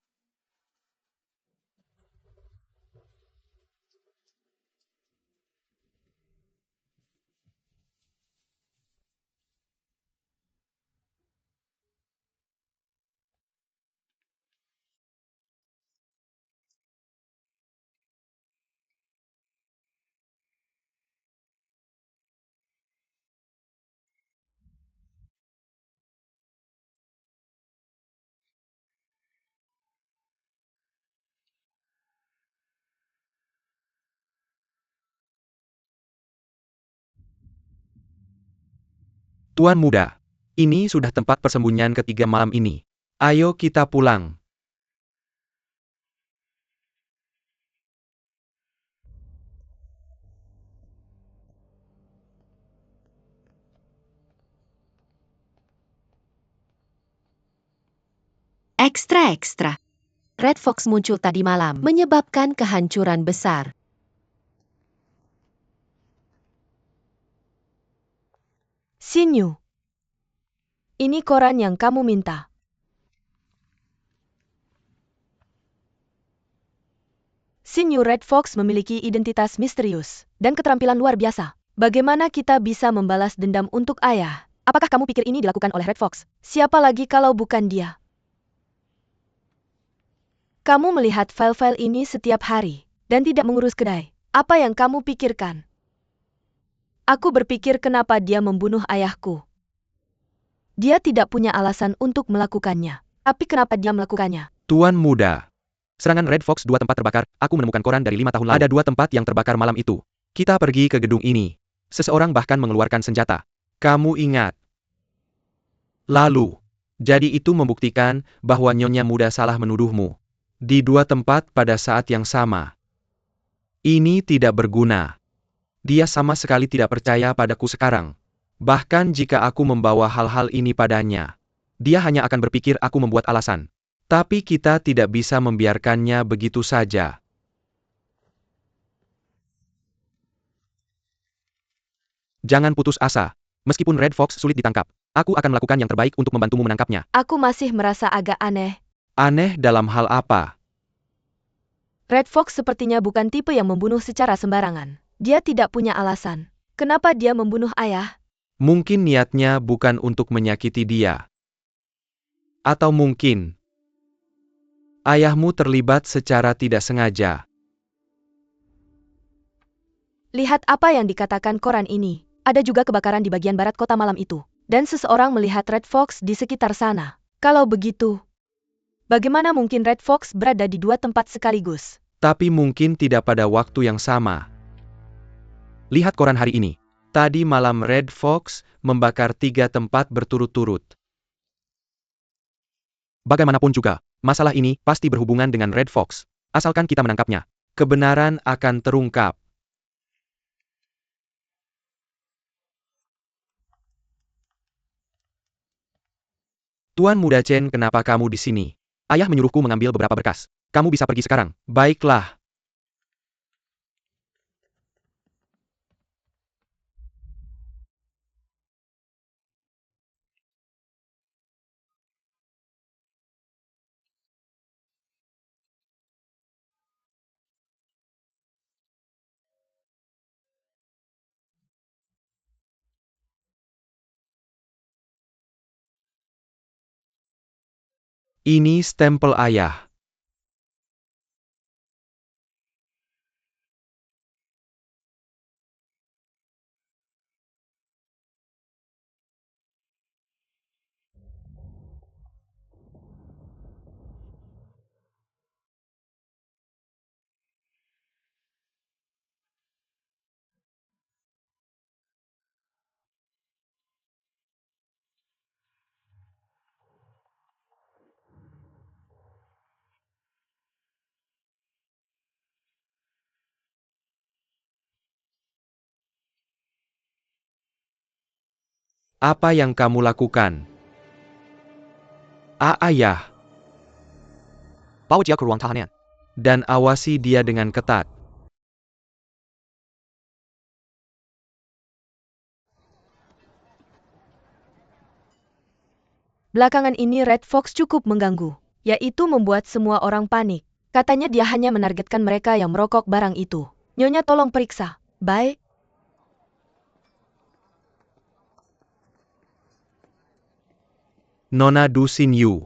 Tuan muda, ini sudah tempat persembunyian ketiga malam ini. Ayo kita pulang. Ekstra-ekstra. Red Fox muncul tadi malam, menyebabkan kehancuran besar. Xinyu, ini koran yang kamu minta. Xinyu Red Fox memiliki identitas misterius dan keterampilan luar biasa. Bagaimana kita bisa membalas dendam untuk ayah? Apakah kamu pikir ini dilakukan oleh Red Fox? Siapa lagi kalau bukan dia? Kamu melihat file-file ini setiap hari dan tidak mengurus kedai. Apa yang kamu pikirkan? Aku berpikir kenapa dia membunuh ayahku. Dia tidak punya alasan untuk melakukannya. Tapi kenapa dia melakukannya? Tuan muda. Serangan Red Fox 2 tempat terbakar, aku menemukan koran dari 5 tahun lalu. Ada 2 tempat yang terbakar malam itu. Kita pergi ke gedung ini. Seseorang bahkan mengeluarkan senjata. Kamu ingat. Lalu, jadi itu membuktikan bahwa Nyonya Muda salah menuduhmu. Di 2 tempat pada saat yang sama. Ini tidak berguna. Dia sama sekali tidak percaya padaku sekarang. Bahkan jika aku membawa hal-hal ini padanya, dia hanya akan berpikir aku membuat alasan. Tapi kita tidak bisa membiarkannya begitu saja. Jangan putus asa. Meskipun Red Fox sulit ditangkap, aku akan melakukan yang terbaik untuk membantumu menangkapnya. Aku masih merasa agak aneh. Aneh dalam hal apa? Red Fox sepertinya bukan tipe yang membunuh secara sembarangan. Dia tidak punya alasan. Kenapa dia membunuh ayah? Mungkin niatnya bukan untuk menyakiti dia. Atau mungkin ayahmu terlibat secara tidak sengaja. Lihat apa yang dikatakan koran ini. Ada juga kebakaran di bagian barat kota malam itu. Dan seseorang melihat Red Fox di sekitar sana. Kalau begitu, bagaimana mungkin Red Fox berada di dua tempat sekaligus? Tapi mungkin tidak pada waktu yang sama. Lihat koran hari ini. Tadi malam Red Fox membakar 3 tempat berturut-turut. Bagaimanapun juga, masalah ini pasti berhubungan dengan Red Fox. Asalkan kita menangkapnya, kebenaran akan terungkap. Tuan Muda Chen, kenapa kamu di sini? Ayah menyuruhku mengambil beberapa berkas. Kamu bisa pergi sekarang. Baiklah. Ini stempel ayah. Apa yang kamu lakukan? Ayah. Bawa dia ke ruang tahanan. Dan awasi dia dengan ketat. Belakangan ini Red Fox cukup mengganggu, yaitu membuat semua orang panik. Katanya dia hanya menargetkan mereka yang merokok barang itu. Nyonya tolong periksa. Baik. Nona Du Xin Yu.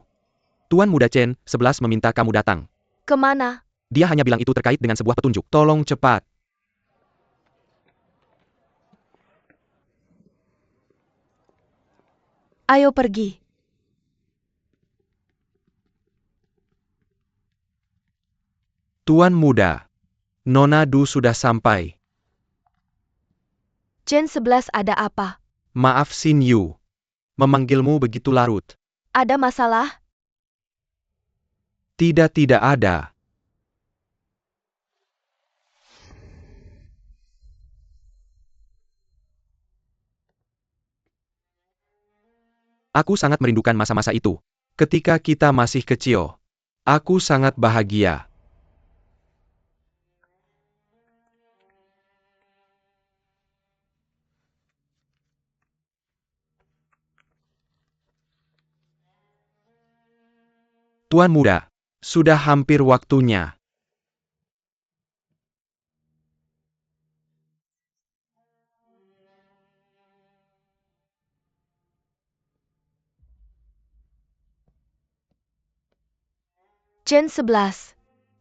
Tuan Muda Chen, 11 meminta kamu datang. Kemana? Dia hanya bilang itu terkait dengan sebuah petunjuk. Tolong cepat. Ayo pergi. Tuan Muda. Nona Du sudah sampai. Chen 11 ada apa? Maaf Xin Yu. Memanggilmu begitu larut. Ada masalah? Tidak ada. Aku sangat merindukan masa-masa itu. Ketika kita masih kecil. Aku sangat bahagia. Tuan Muda, sudah hampir waktunya. Chen 11.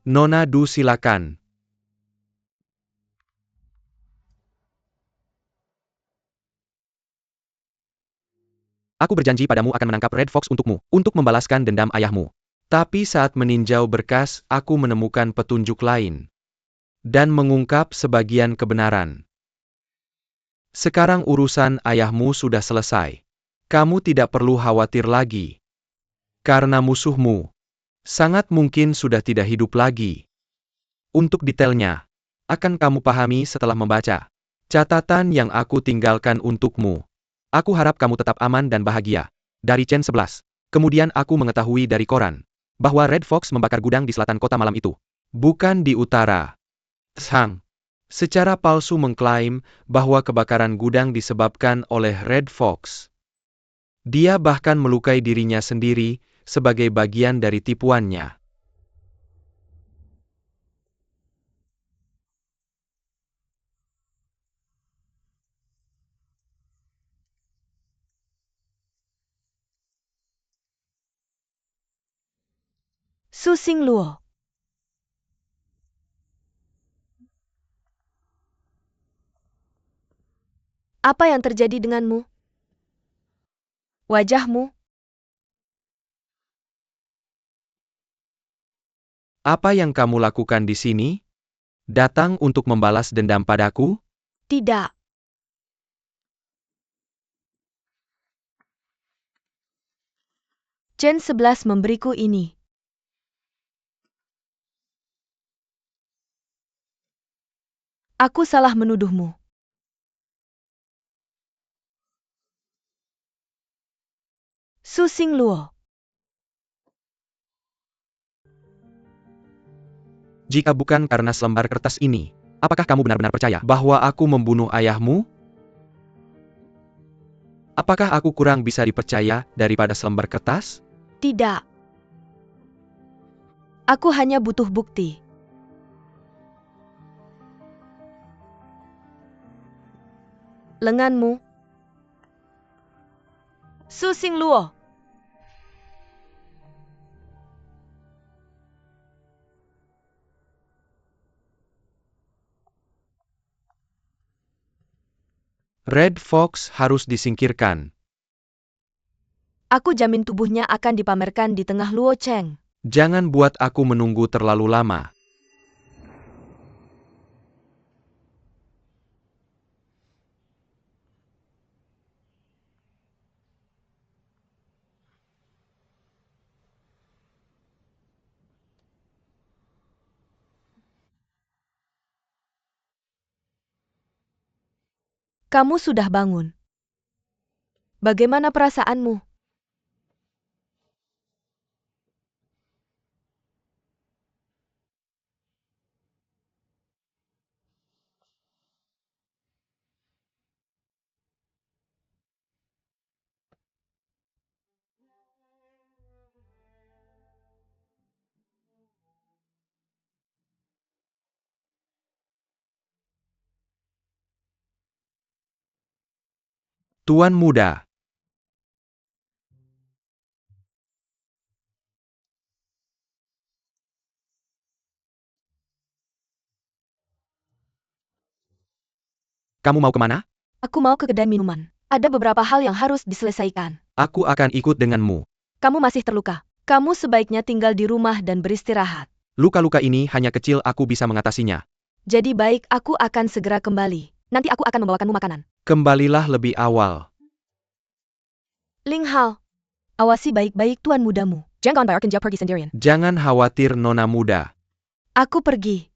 Nona Du silakan. Aku berjanji padamu akan menangkap Red Fox untukmu, untuk membalaskan dendam ayahmu. Tapi saat meninjau berkas, aku menemukan petunjuk lain. Dan mengungkap sebagian kebenaran. Sekarang urusan ayahmu sudah selesai. Kamu tidak perlu khawatir lagi. Karena musuhmu sangat mungkin sudah tidak hidup lagi. Untuk detailnya, akan kamu pahami setelah membaca catatan yang aku tinggalkan untukmu. Aku harap kamu tetap aman dan bahagia. Dari Chen 11. Kemudian aku mengetahui dari koran bahwa Red Fox membakar gudang di selatan kota malam itu. Bukan di utara. Tsang secara palsu mengklaim bahwa kebakaran gudang disebabkan oleh Red Fox. Dia bahkan melukai dirinya sendiri sebagai bagian dari tipuannya. Su Xingluo. Apa yang terjadi denganmu? Wajahmu? Apa yang kamu lakukan di sini? Datang untuk membalas dendam padaku? Tidak. Chen 11 memberiku ini. Aku salah menuduhmu. Su Xingluo. Jika bukan karena selembar kertas ini, apakah kamu benar-benar percaya bahwa aku membunuh ayahmu? Apakah aku kurang bisa dipercaya daripada selembar kertas? Tidak. Aku hanya butuh bukti. Lenganmu. Su Xingluo. Red Fox harus disingkirkan. Aku jamin tubuhnya akan dipamerkan di tengah Luo Cheng. Jangan buat aku menunggu terlalu lama. Kamu sudah bangun. Bagaimana perasaanmu? Tuan muda. Kamu mau kemana? Aku mau ke kedai minuman. Ada beberapa hal yang harus diselesaikan. Aku akan ikut denganmu. Kamu masih terluka. Kamu sebaiknya tinggal di rumah dan beristirahat. Luka-luka ini hanya kecil, aku bisa mengatasinya. Jadi baik, aku akan segera kembali. Nanti aku akan membawakanmu makanan. Kembalilah lebih awal. Ling Hao. Awasi baik-baik tuan mudamu. Jangan biarkan dia pergi sendirian. Jangan khawatir, nona muda. Aku pergi.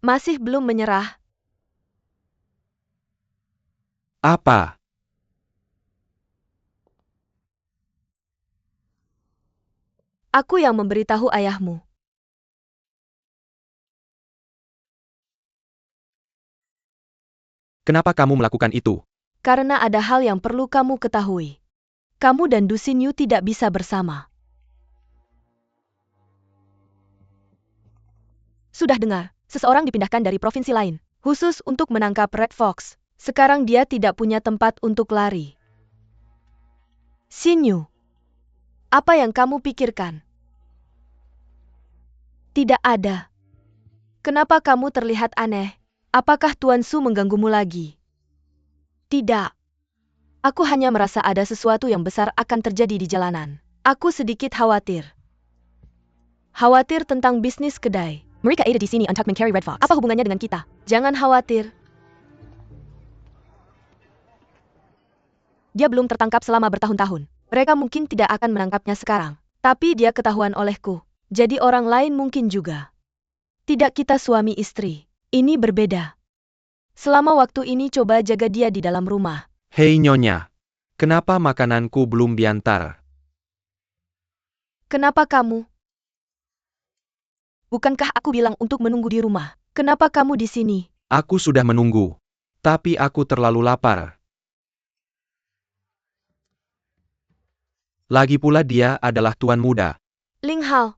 Masih belum menyerah. Apa? Aku yang memberitahu ayahmu. Kenapa kamu melakukan itu? Karena ada hal yang perlu kamu ketahui. Kamu dan Du Xinyu tidak bisa bersama. Sudah dengar, seseorang dipindahkan dari provinsi lain, khusus untuk menangkap Red Fox. Sekarang dia tidak punya tempat untuk lari. Xinyu, apa yang kamu pikirkan? Tidak ada. Kenapa kamu terlihat aneh? Apakah Tuan Su mengganggumu lagi? Tidak. Aku hanya merasa ada sesuatu yang besar akan terjadi di jalanan. Aku sedikit khawatir. Khawatir tentang bisnis kedai. Mereka ada di sini untuk mencari Red Fox. Apa hubungannya dengan kita? Jangan khawatir. Dia belum tertangkap selama bertahun-tahun. Mereka mungkin tidak akan menangkapnya sekarang. Tapi dia ketahuan olehku. Jadi orang lain mungkin juga. Tidak, kita suami istri. Ini berbeda. Selama waktu ini coba jaga dia di dalam rumah. Hei nyonya. Kenapa makananku belum diantar? Kenapa kamu? Bukankah aku bilang untuk menunggu di rumah? Kenapa kamu di sini? Aku sudah menunggu. Tapi aku terlalu lapar. Lagi pula dia adalah tuan muda. Ling Hao,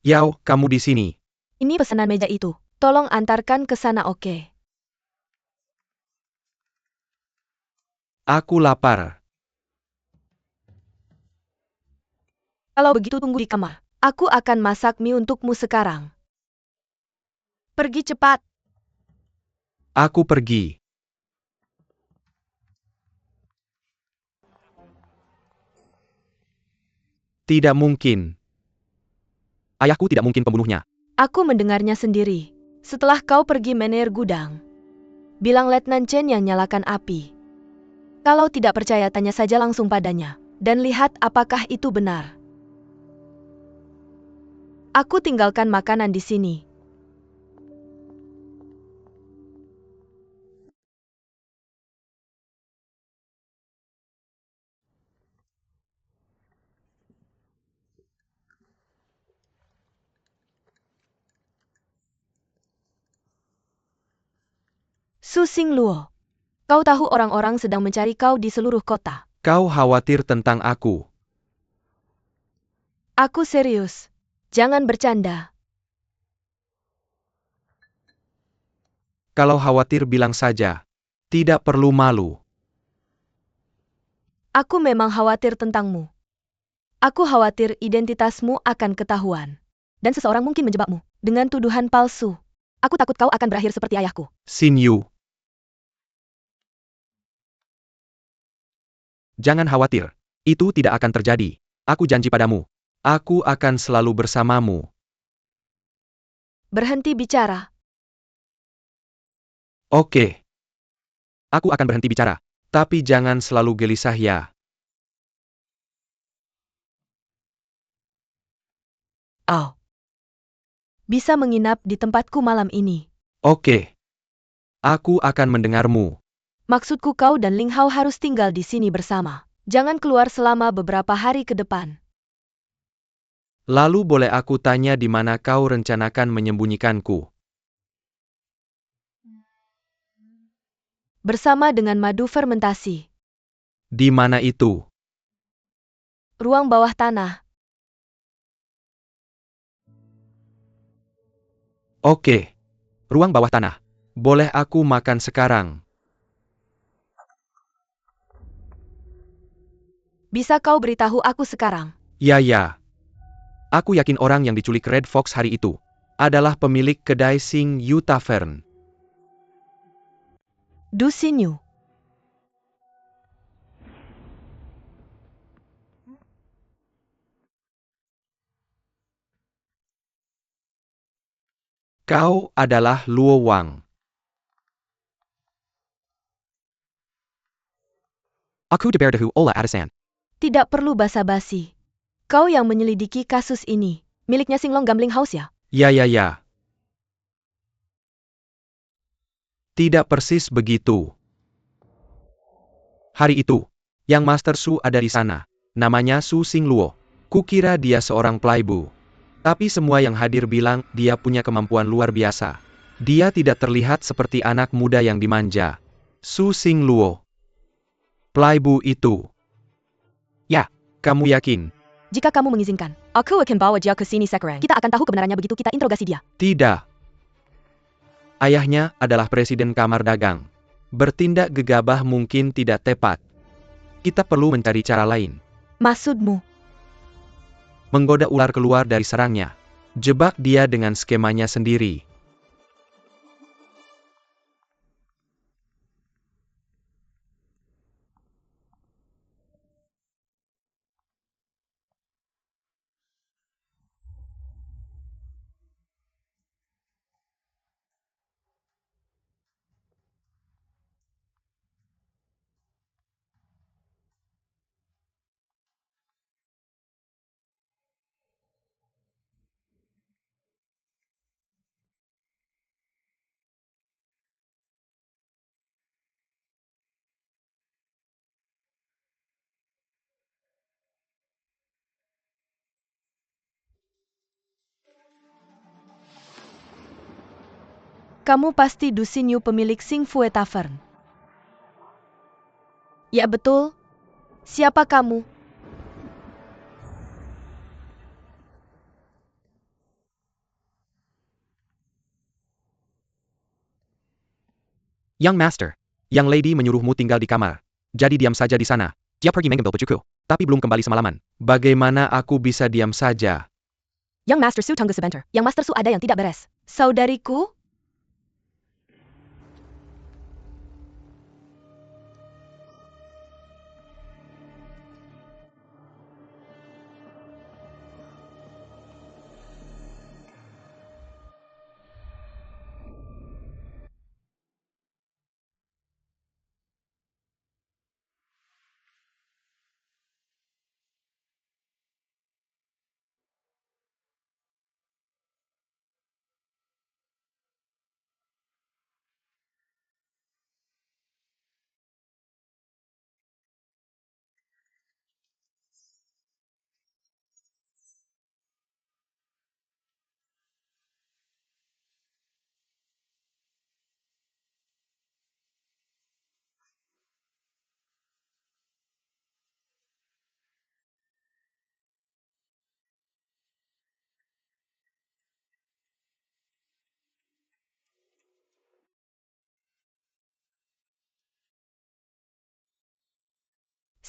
Yao, kamu di sini. ini pesanan meja itu. Tolong antarkan ke sana, oke? Aku lapar. Kalau begitu tunggu di kamar. Aku akan masak mie untukmu sekarang. Pergi cepat. Aku pergi. Tidak mungkin. Ayahku tidak mungkin pembunuhnya. Aku mendengarnya sendiri. Setelah kau pergi menir gudang. Bilang Letnan Chen yang nyalakan api. Kalau tidak percaya tanya saja langsung padanya. Dan lihat apakah itu benar. Aku tinggalkan makanan di sini. Su Xingluo. Kau tahu orang-orang sedang mencari kau di seluruh kota. Kau khawatir tentang aku. Aku serius. Jangan bercanda. Kalau khawatir bilang saja. Tidak perlu malu. Aku memang khawatir tentangmu. Aku khawatir identitasmu akan ketahuan. Dan seseorang mungkin menjebakmu dengan tuduhan palsu. Aku takut kau akan berakhir seperti ayahku. Xin Yu. Jangan khawatir. Itu tidak akan terjadi. Aku janji padamu. Aku akan selalu bersamamu. Berhenti bicara. Oke. Aku akan berhenti bicara. Tapi jangan selalu gelisah ya. Oh. Bisa menginap di tempatku malam ini. Oke. Aku akan mendengarmu. Maksudku kau dan Ling Hao harus tinggal di sini bersama. Jangan keluar selama beberapa hari ke depan. Lalu boleh aku tanya di mana kau rencanakan menyembunyikanku? Bersama dengan madu fermentasi. Di mana itu? Ruang bawah tanah. Oke. Ruang bawah tanah. Boleh aku makan sekarang? Bisa kau beritahu aku sekarang? Ya ya. Aku yakin orang yang diculik Red Fox hari itu adalah pemilik kedai Xing Yu Tavern. Du Xinyu. Kau adalah Luo Wang. Aku Deberdahu Ola Atasan. Tidak perlu basa-basi. Kau yang menyelidiki kasus ini. Miliknya Singlong Gambling House ya? Ya ya ya. Tidak persis begitu. Hari itu, yang Master Su ada di sana. Namanya Su Xingluo. Kukira dia seorang playboy. Tapi semua yang hadir bilang dia punya kemampuan luar biasa. Dia tidak terlihat seperti anak muda yang dimanja. Su Xingluo. Playboy itu. Ya. Kamu yakin? Jika kamu mengizinkan, aku akan bawa dia ke sini sekarang. Kita akan tahu kebenarannya begitu kita interogasi dia. Tidak. Ayahnya adalah presiden kamar dagang. Bertindak gegabah mungkin tidak tepat. Kita perlu mencari cara lain. Maksudmu? Menggoda ular keluar dari sarangnya. Jebak dia dengan skemanya sendiri. Kamu pasti Du Xinyu pemilik Xing Fue Tavern. Ya betul. Siapa kamu? Young Master. Yang lady menyuruhmu tinggal di kamar. Jadi diam saja di sana. Dia pergi mengambil bajuku, tapi belum kembali semalaman. Bagaimana aku bisa diam saja? Yang Master Su tunggu sebentar. Yang Master Su ada yang tidak beres. Saudariku?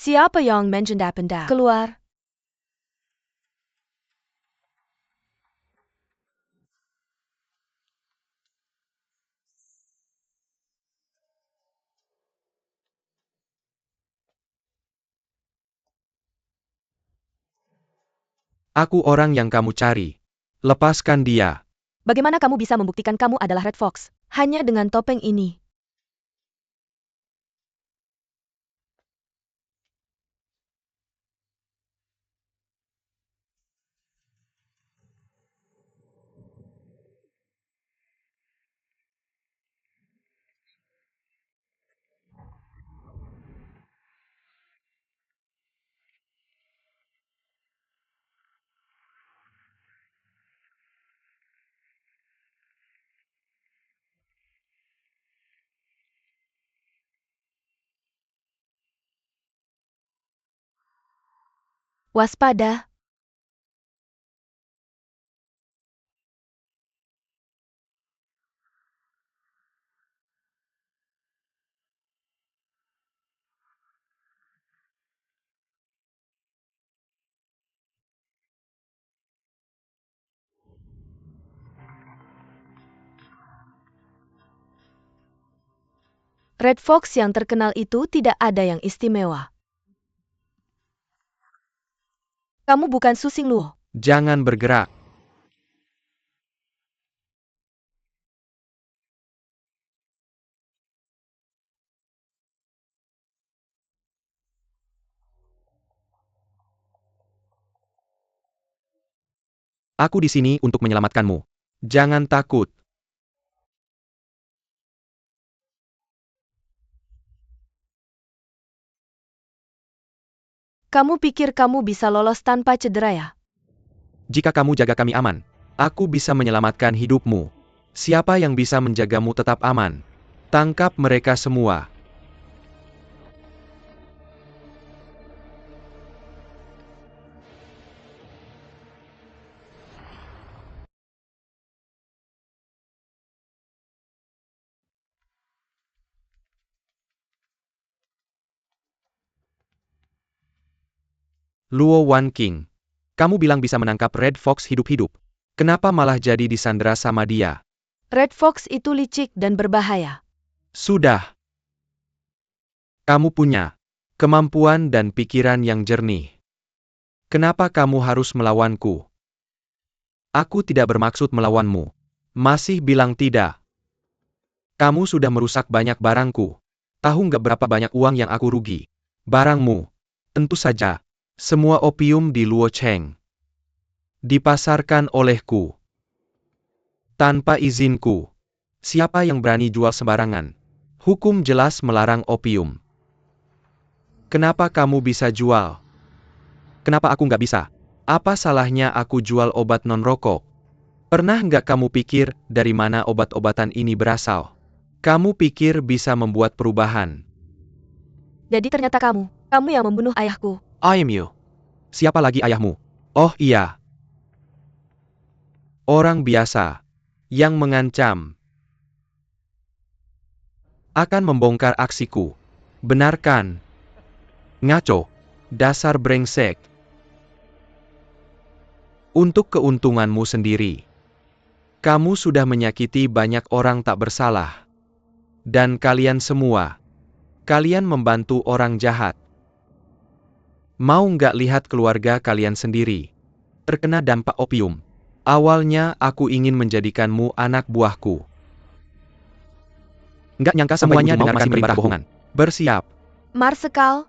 Siapa yang menjanda-benda? Keluar. Aku orang yang kamu cari. Lepaskan dia. Bagaimana kamu bisa membuktikan kamu adalah Red Fox? Hanya dengan topeng ini. Waspada. Red Fox yang terkenal itu tidak ada yang istimewa. Kamu bukan Su Xingluo. Jangan bergerak. Aku di sini untuk menyelamatkanmu. Jangan takut. Kamu pikir kamu bisa lolos tanpa cedera ya? Jika kamu jaga kami aman, Aku bisa menyelamatkan hidupmu. Siapa yang bisa menjagamu tetap aman? Tangkap mereka semua. Luo Wan King. kamu bilang bisa menangkap Red Fox hidup-hidup. Kenapa malah jadi disandera sama dia? Red Fox itu licik dan berbahaya. Sudah. Kamu punya kemampuan dan pikiran yang jernih. Kenapa kamu harus melawanku? Aku tidak bermaksud melawanmu. Masih bilang tidak. Kamu sudah merusak banyak barangku. Tahu nggak berapa banyak uang yang aku rugi? Barangmu. Tentu saja. Semua opium di Luo Cheng. Dipasarkan olehku. Tanpa izinku. Siapa yang berani jual sembarangan? Hukum jelas melarang opium. Kenapa kamu bisa jual? Kenapa aku nggak bisa? Apa salahnya aku jual obat non-rokok? Pernah nggak kamu pikir dari mana obat-obatan ini berasal? Kamu pikir bisa membuat perubahan? Jadi ternyata kamu yang membunuh ayahku. I am you. Siapa lagi ayahmu? Oh iya. Orang biasa. Yang mengancam. Akan membongkar aksiku. Benarkan. Ngaco. Dasar brengsek. Untuk keuntunganmu sendiri. Kamu sudah menyakiti banyak orang tak bersalah. Dan kalian semua. Kalian membantu orang jahat. Mau nggak lihat keluarga kalian sendiri terkena dampak opium? Awalnya aku ingin menjadikanmu anak buahku. Nggak nyangka sampai Semuanya ujung mau dengarkan masih berita perintahku. bohongan. Bersiap. Marsekal,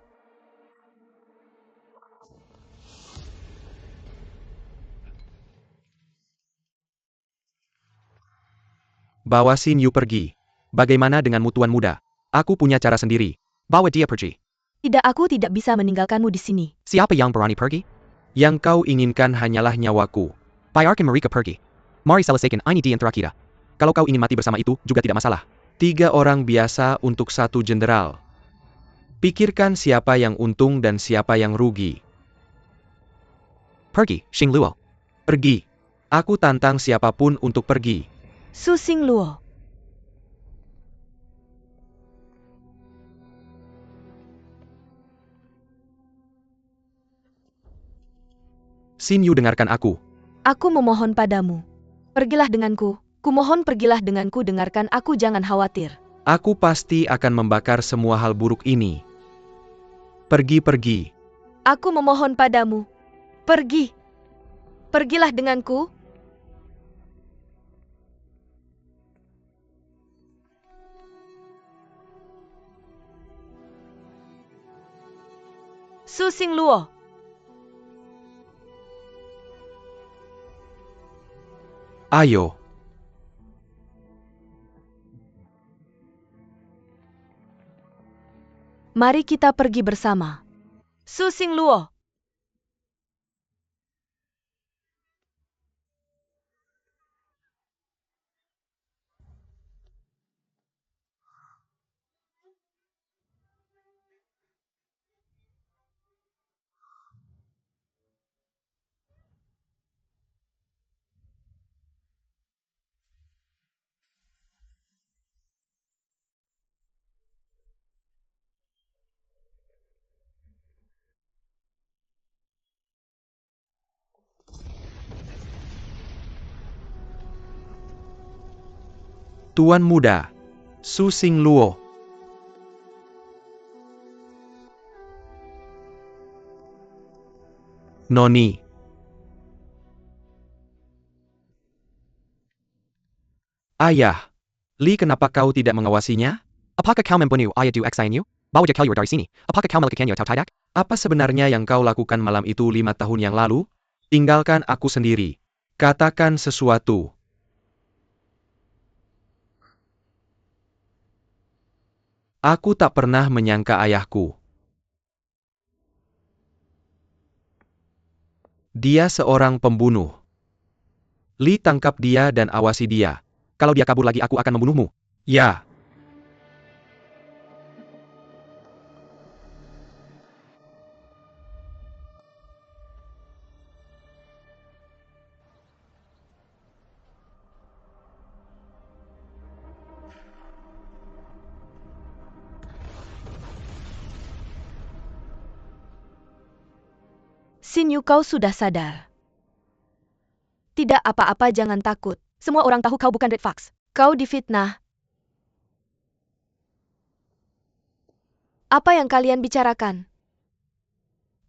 Bawa Xin Yu pergi. Bagaimana denganmu tuan muda? Aku punya cara sendiri. Bawa dia pergi. aku tidak bisa meninggalkanmu di sini. Siapa yang berani pergi? Yang kau inginkan hanyalah nyawaku. Biarkan mereka pergi. Mari selesaikan ini di antara kita. Kalau kau ingin mati bersama itu, juga tidak masalah. 3 orang biasa untuk 1 jenderal. Pikirkan siapa yang untung dan siapa yang rugi. Pergi, Xing Luo. Pergi. Aku tantang siapapun untuk pergi. Su Xingluo, Xin Yu dengarkan aku. aku memohon padamu. Pergilah denganku. Kumohon pergilah denganku, dengarkan aku, jangan khawatir. Aku pasti akan membakar semua hal buruk ini. Pergi-pergi. Aku memohon padamu. Pergi. Pergilah denganku. Su Xingluo, Ayo. mari kita pergi bersama. Su Xingluo, Tuan muda. Su Xingluo. Noni. Ayah. Li, kenapa kau tidak mengawasinya? Apakah kau membunuh ayah du XINU? Bawa dia keluar dari sini. Apakah kau melakukannya atau tidak? Apa sebenarnya yang kau lakukan malam itu 5 tahun yang lalu? Tinggalkan aku sendiri. Katakan sesuatu. Aku tak pernah menyangka ayahku. Dia seorang pembunuh. Li, tangkap dia dan awasi dia. Kalau dia kabur lagi aku akan membunuhmu. Ya. Xin Yu, kau sudah sadar. Tidak apa-apa, jangan takut. Semua orang tahu kau bukan Red Fox. Kau difitnah. Apa yang kalian bicarakan?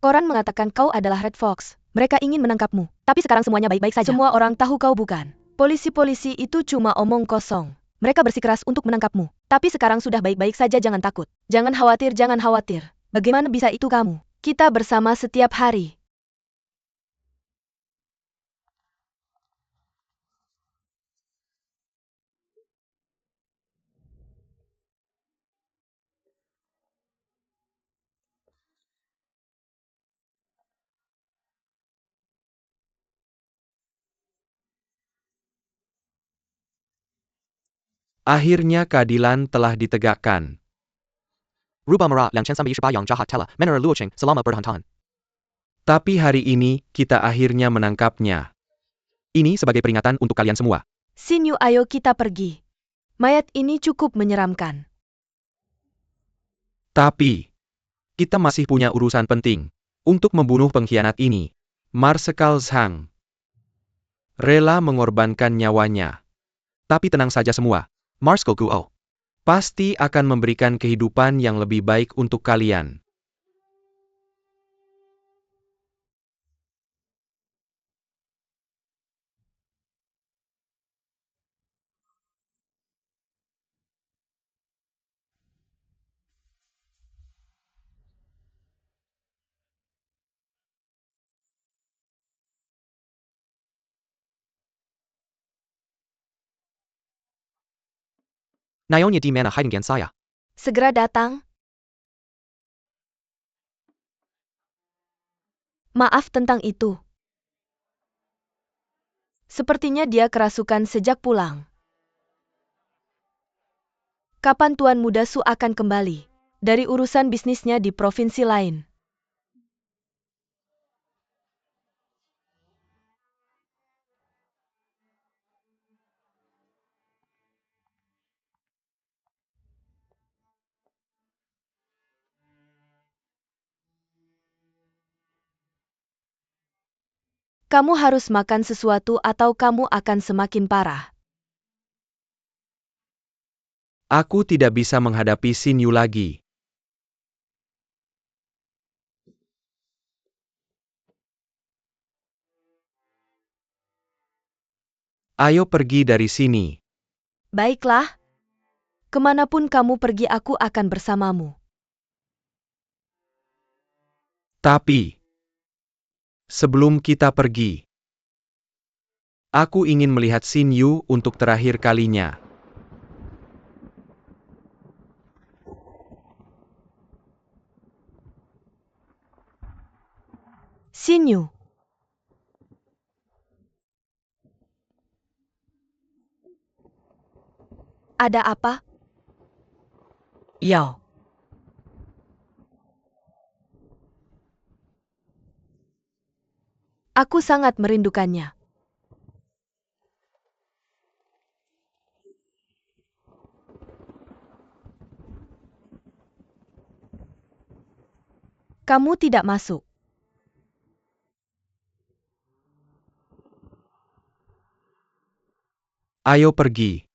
Koran mengatakan kau adalah Red Fox. Mereka ingin menangkapmu. Tapi sekarang semuanya baik-baik saja. Semua orang tahu kau bukan. Polisi-polisi itu cuma omong kosong. Mereka bersikeras untuk menangkapmu. Tapi sekarang sudah baik-baik saja, jangan takut. Jangan khawatir, jangan khawatir. Bagaimana bisa itu kamu? Kita bersama setiap hari. Akhirnya keadilan telah ditegakkan. Ruba Mara 2318 yang jahat telah menera Luocheng selama berhantahan. Tapi hari ini, kita akhirnya menangkapnya. Ini sebagai peringatan untuk kalian semua. Xin Yu, ayo kita pergi. Mayat ini cukup menyeramkan. Tapi, kita masih punya urusan penting. Untuk membunuh pengkhianat ini, Marsekal Zhang rela mengorbankan nyawanya. Tapi tenang saja semua. Marskal Guo. Pasti akan memberikan kehidupan yang lebih baik untuk kalian. Nyonya di mana hidingen saya? Segera datang. Maaf tentang itu. Sepertinya dia kerasukan sejak pulang. Kapan Tuan Muda Su akan kembali dari urusan bisnisnya di provinsi lain? Kamu harus makan sesuatu atau kamu akan semakin parah. Aku tidak bisa menghadapi Xin Yu lagi. Ayo pergi dari sini. Baiklah. Kemanapun kamu pergi aku akan bersamamu. Tapi, sebelum kita pergi, aku ingin melihat Xin Yu untuk terakhir kalinya. Xin Yu. Ada apa? Yao. Aku sangat merindukannya. Kamu tidak masuk. Ayo pergi.